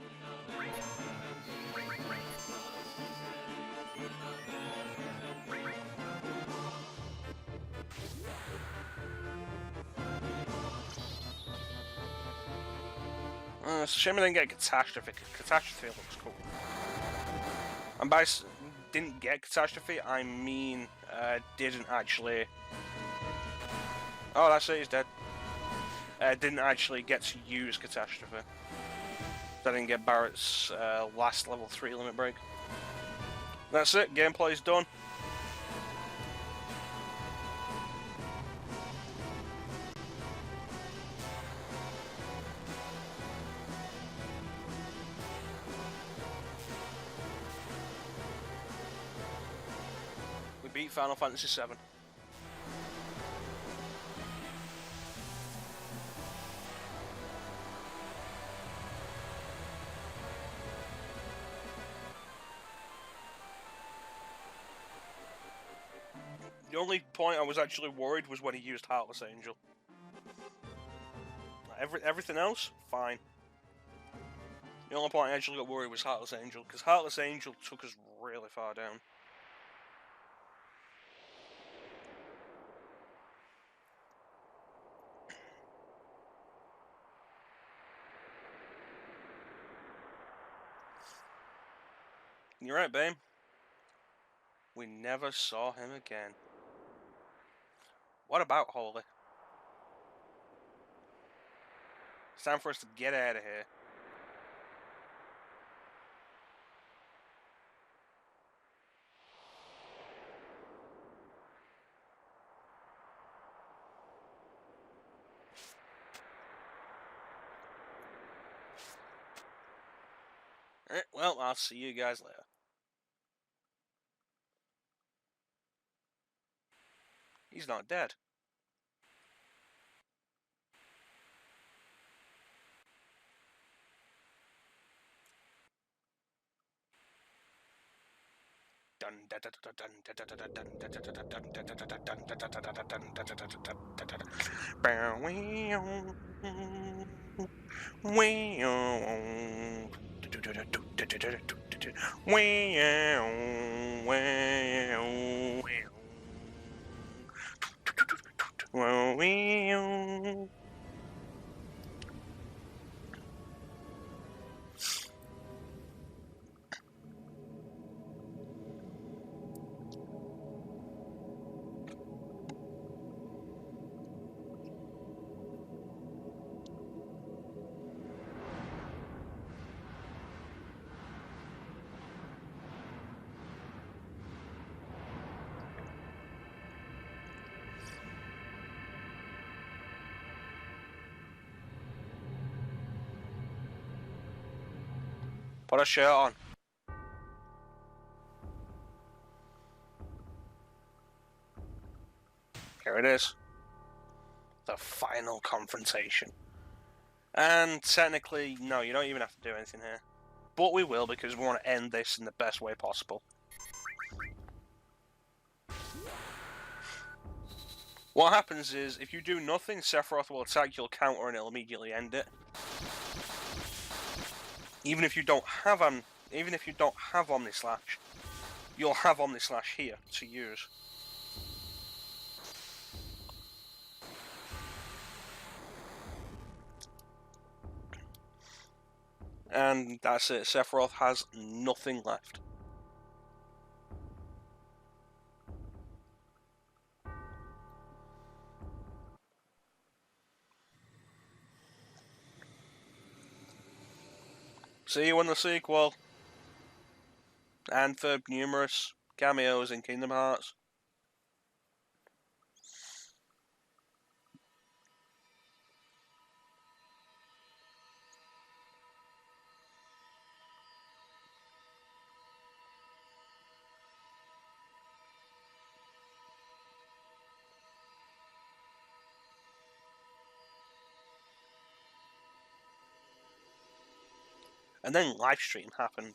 It's a shame I didn't get Catastrophe. Catastrophe looks cool. And by didn't get Catastrophe, I mean didn't actually... Oh, that's it, he's dead. Didn't actually get to use Catastrophe. I didn't get Barrett's last level 3 limit break. That's it, gameplay's done. We beat Final Fantasy VII. The only point I was actually worried was when he used Heartless Angel. Everything else, fine. The only point I actually got worried was Heartless Angel, because Heartless Angel took us really far down. You're right, babe. We never saw him again. What about Holy? It's time for us to get out of here. Alright, well, I'll see you guys later. He's not dead. Put a shirt on. Here it is. The final confrontation. And technically, no, you don't even have to do anything here. But we will, because we want to end this in the best way possible. What happens is, if you do nothing, Sephiroth will attack, you'll counter, and it'll immediately end it. Even if you don't have Omnislash, you'll have Omnislash here to use. And that's it. Sephiroth has nothing left. See you in the sequel. And for numerous cameos in Kingdom Hearts. And then livestream happened.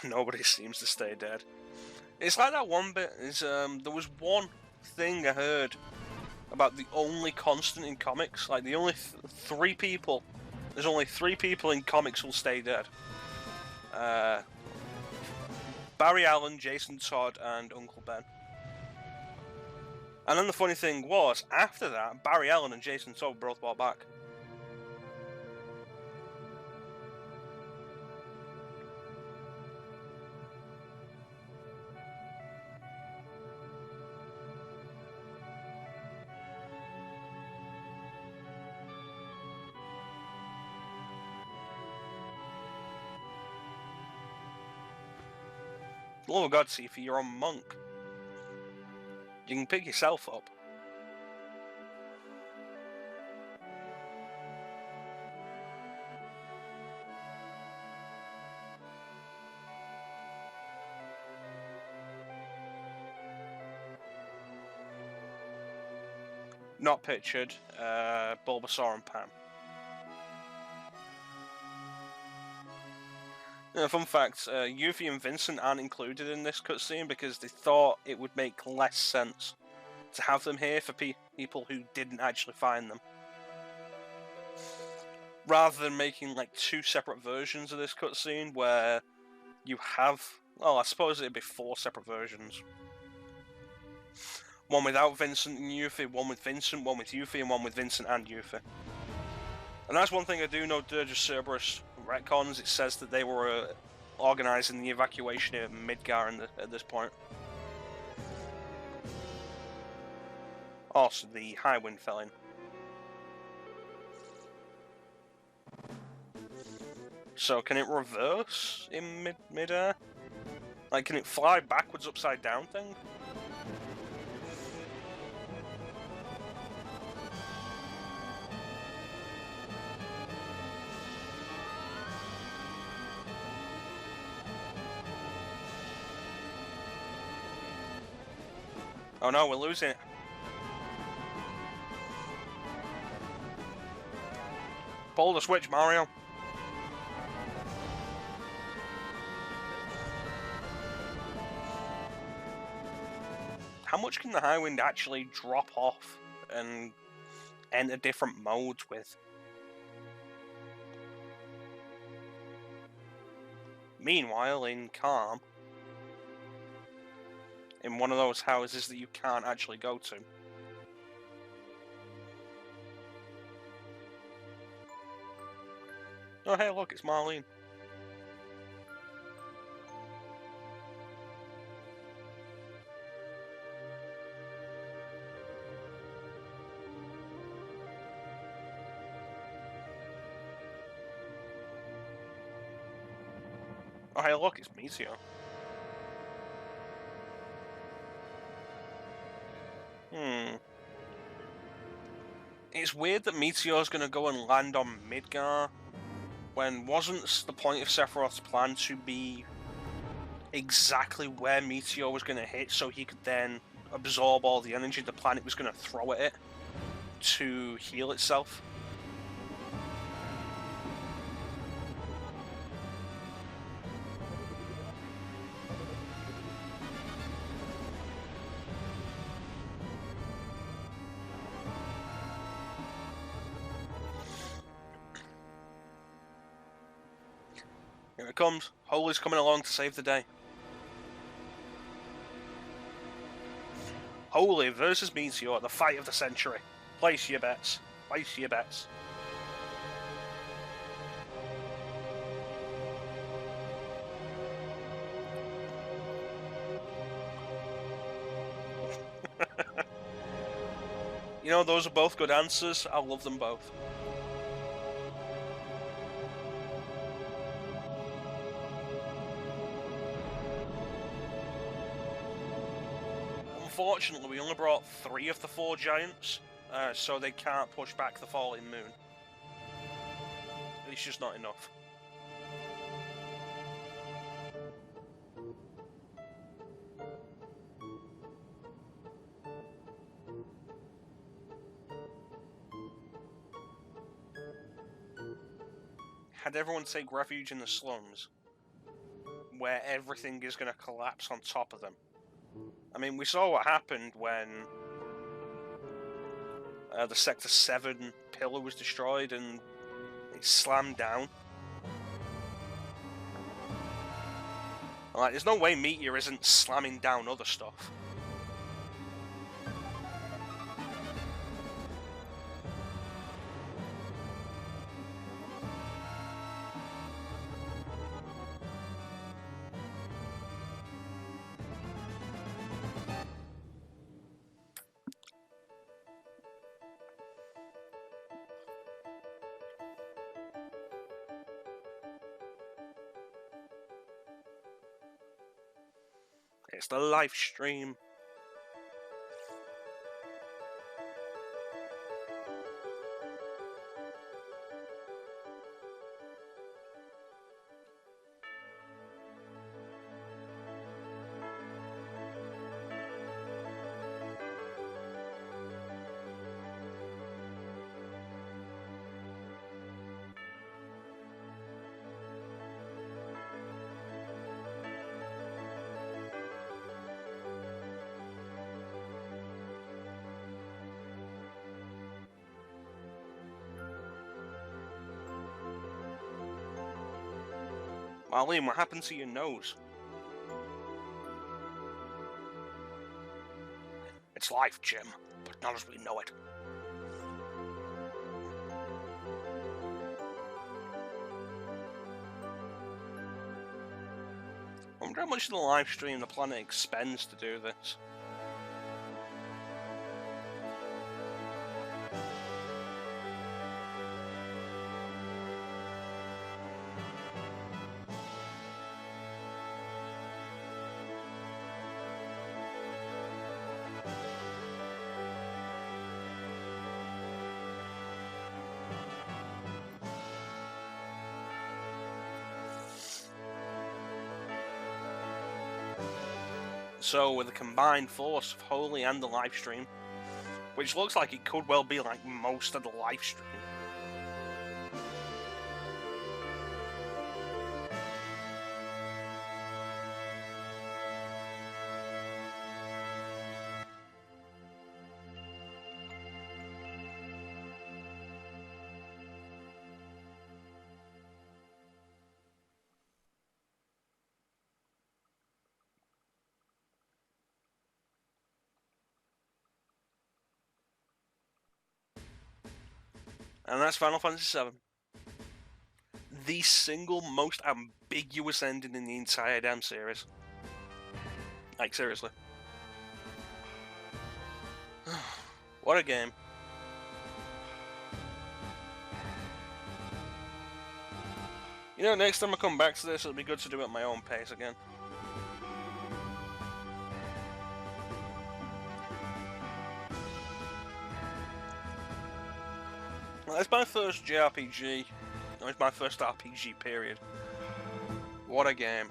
Nobody seems to stay dead. It's like that one bit. There was one thing I heard about the only constant in comics. Like the only three people. There's only 3 people in comics who'll stay dead. Barry Allen, Jason Todd, and Uncle Ben. And then the funny thing was, after that, Barry Allen and Jason Todd were both brought back. Oh God, Sifu, you're a monk. You can pick yourself up. Not pictured, Bulbasaur and Pam. Fun fact, Yuffie and Vincent aren't included in this cutscene because they thought it would make less sense to have them here for people who didn't actually find them. Rather than making like 2 separate versions of this cutscene where you have, well, I suppose it'd be 4 separate versions. One without Vincent and Yuffie, one with Vincent, one with Yuffie, and one with Vincent and Yuffie. And that's one thing I do know Dirge of Cerberus retcons. It says that they were organising the evacuation of Midgar at this point. Also, the High Wind fell in. So, can it reverse in mid-air? Like, can it fly backwards, upside down thing? Oh no, we're losing it. Pull the switch, Mario. How much can the High Wind actually drop off and enter different modes with? Meanwhile, in Calm, in one of those houses that you can't actually go to. Oh hey, look, it's Marlene. Oh hey, look, it's Meteor. It's weird that Meteor's gonna go and land on Midgar, when wasn't the point of Sephiroth's plan to be exactly where Meteor was gonna hit so he could then absorb all the energy the planet was gonna throw at it to heal itself? Here it comes. Holy's coming along to save the day. Holy versus Meteor, the fight of the century. Place your bets. Place your bets. You know, those are both good answers. I love them both. Unfortunately, we only brought 3 of the 4 giants, so they can't push back the falling moon. It's just not enough. Had everyone take refuge in the slums, where everything is going to collapse on top of them. I mean, we saw what happened when the Sector 7 pillar was destroyed and it slammed down. Like, there's no way Meteor isn't slamming down other stuff. It's the live stream. Marlene, what happened to your nose? It's life, Jim, but not as we know it. I wonder how much of the live stream the planet expends to do this. So, with a combined force of Holy and the live stream, which looks like it could well be like most of the live stream. And that's Final Fantasy VII. The single most ambiguous ending in the entire damn series. Like, seriously. What a game. You know, next time I come back to this, it'll be good to do it at my own pace again. Well, it's my first JRPG. It's my first RPG, period. What a game.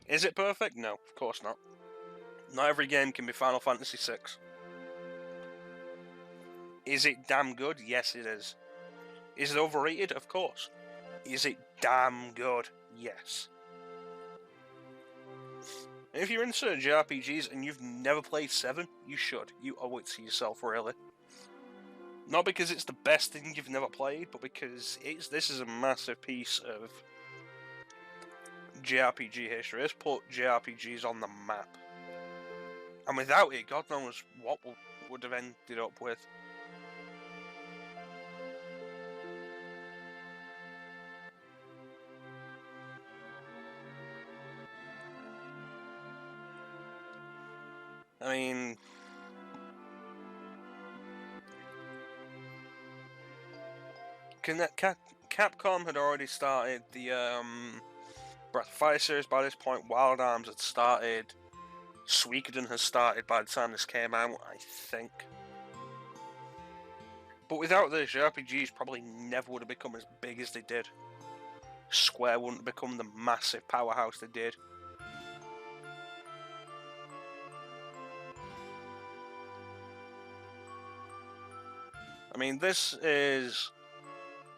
Is it perfect? No, of course not. Not every game can be Final Fantasy VI. Is it damn good? Yes, it is. Is it overrated? Of course. Is it damn good? Yes. And if you're into JRPGs and you've never played 7, you should. You owe it to yourself, really. Not because it's the best thing you've never played, but because this is a massive piece of JRPG history. It's put JRPGs on the map. And without it, God knows what would have ended up with. I mean, Capcom had already started the Breath of Fire series by this point. Wild Arms had started. Suikoden has started by the time this came out, I think. But without this, RPGs probably never would have become as big as they did. Square wouldn't become the massive powerhouse they did. I mean, this is,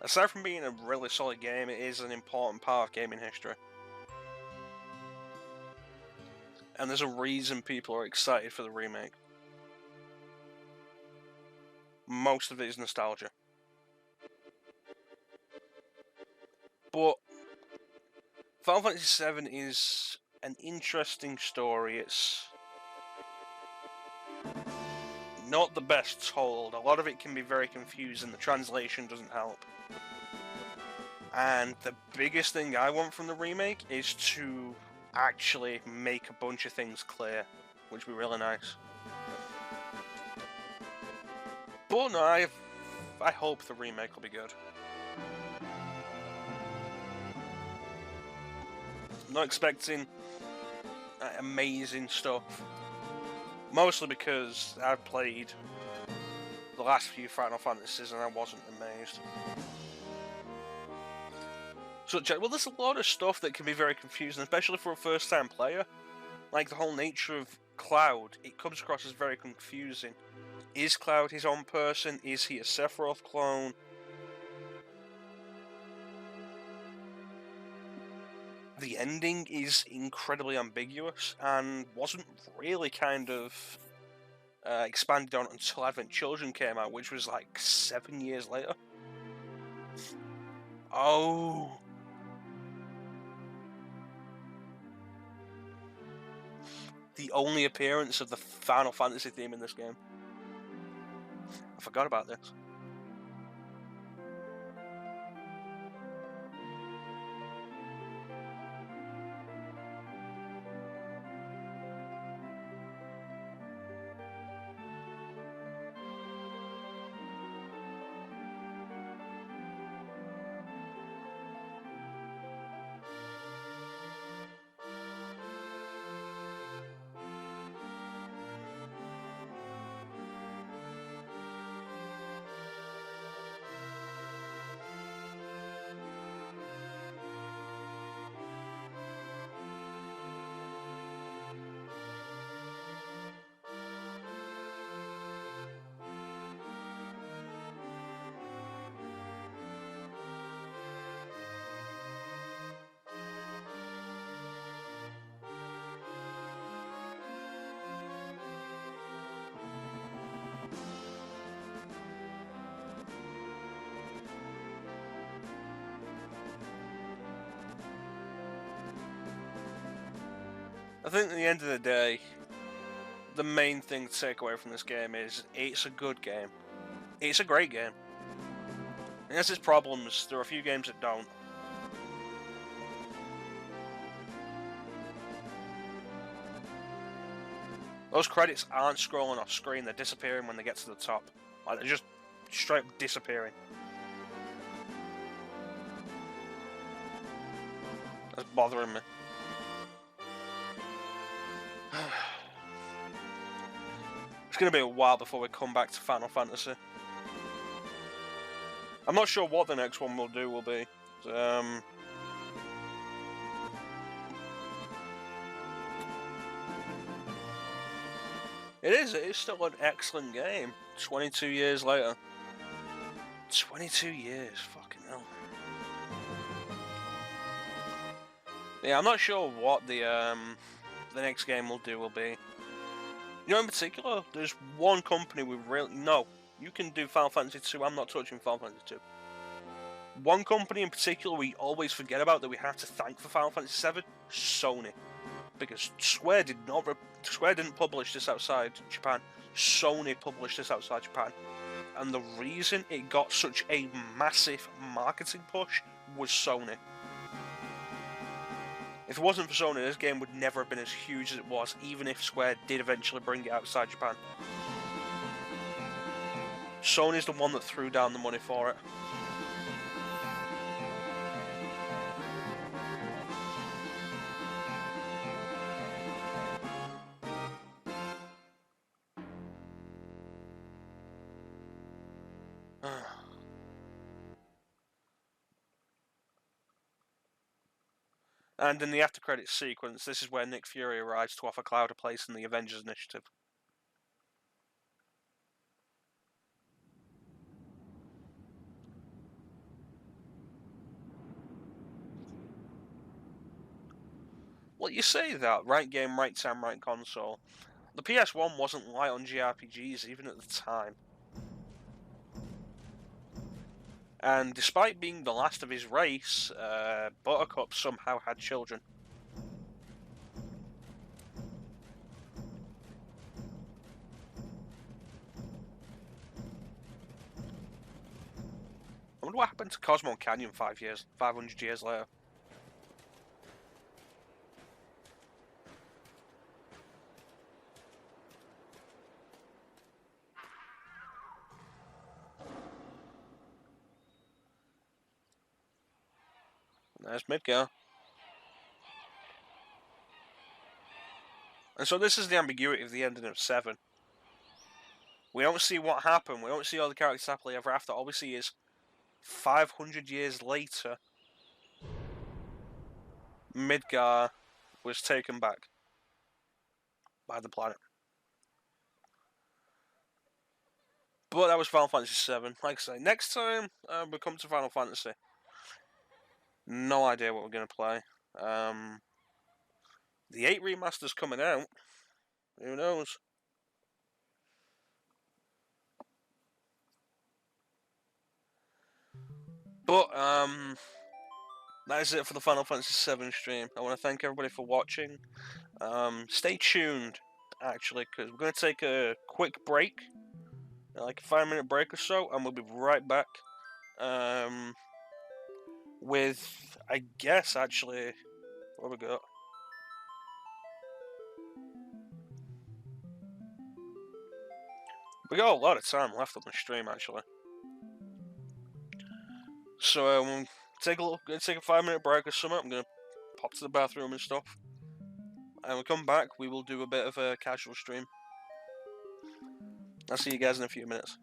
aside from being a really solid game, it is an important part of gaming history. And there's a reason people are excited for the remake. Most of it is nostalgia. But Final Fantasy VII is an interesting story. It's not the best told. A lot of it can be very confusing. The translation doesn't help. And the biggest thing I want from the remake is to actually make a bunch of things clear, which would be really nice. But no, I hope the remake will be good. I'm not expecting amazing stuff. Mostly because I've played the last few Final Fantasies and I wasn't amazed. So, well, there's a lot of stuff that can be very confusing, especially for a first-time player. Like the whole nature of Cloud, it comes across as very confusing. Is Cloud his own person? Is he a Sephiroth clone? The ending is incredibly ambiguous and wasn't really kind of expanded on until Advent Children came out, which was like 7 years later. Oh. The only appearance of the Final Fantasy theme in this game. I forgot about this. I think at the end of the day, the main thing to take away from this game is it's a good game. It's a great game. It has its problems. There are a few games that don't. Those credits aren't scrolling off screen, they're disappearing when they get to the top. Like, they're just straight up disappearing. That's bothering me. It's going to be a while before we come back to Final Fantasy. I'm not sure what the next one will be. It is still an excellent game. 22 years later. 22 years, fucking hell. Yeah, I'm not sure what the next game will be. You know, in particular, there's one company we really... No, you can do Final Fantasy 2, I'm not touching Final Fantasy 2. One company in particular we always forget about that we have to thank for Final Fantasy 7, Sony. Because Square didn't publish this outside Japan. Sony published this outside Japan. And the reason it got such a massive marketing push was Sony. If it wasn't for Sony, this game would never have been as huge as it was, even if Square did eventually bring it outside Japan. Sony's the one that threw down the money for it. And in the after credits sequence, this is where Nick Fury arrives to offer Cloud a place in the Avengers Initiative. Well, you say that, right game, right time, right console. The PS1 wasn't light on JRPGs even at the time. And despite being the last of his race, Buttercup somehow had children. I wonder what happened to Cosmo Canyon 500 years later. There's Midgar. And so this is the ambiguity of the ending of 7. We don't see what happened, we don't see all the characters happily ever after, all we see is 500 years later, Midgar was taken back by the planet. But that was Final Fantasy VII. Like I say, next time we come to Final Fantasy, no idea what we're going to play. The 8 remaster's coming out. Who knows? But that is it for the Final Fantasy VII stream. I want to thank everybody for watching. Stay tuned, actually, because we're going to take a quick break, like a 5-minute break or so, and we'll be right back. With, I guess, actually, what have we got? We got a lot of time left on the stream, actually. So gonna take a 5-minute break or something. I'm gonna pop to the bathroom and stuff, and when we come back, we will do a bit of a casual stream. I'll see you guys in a few minutes.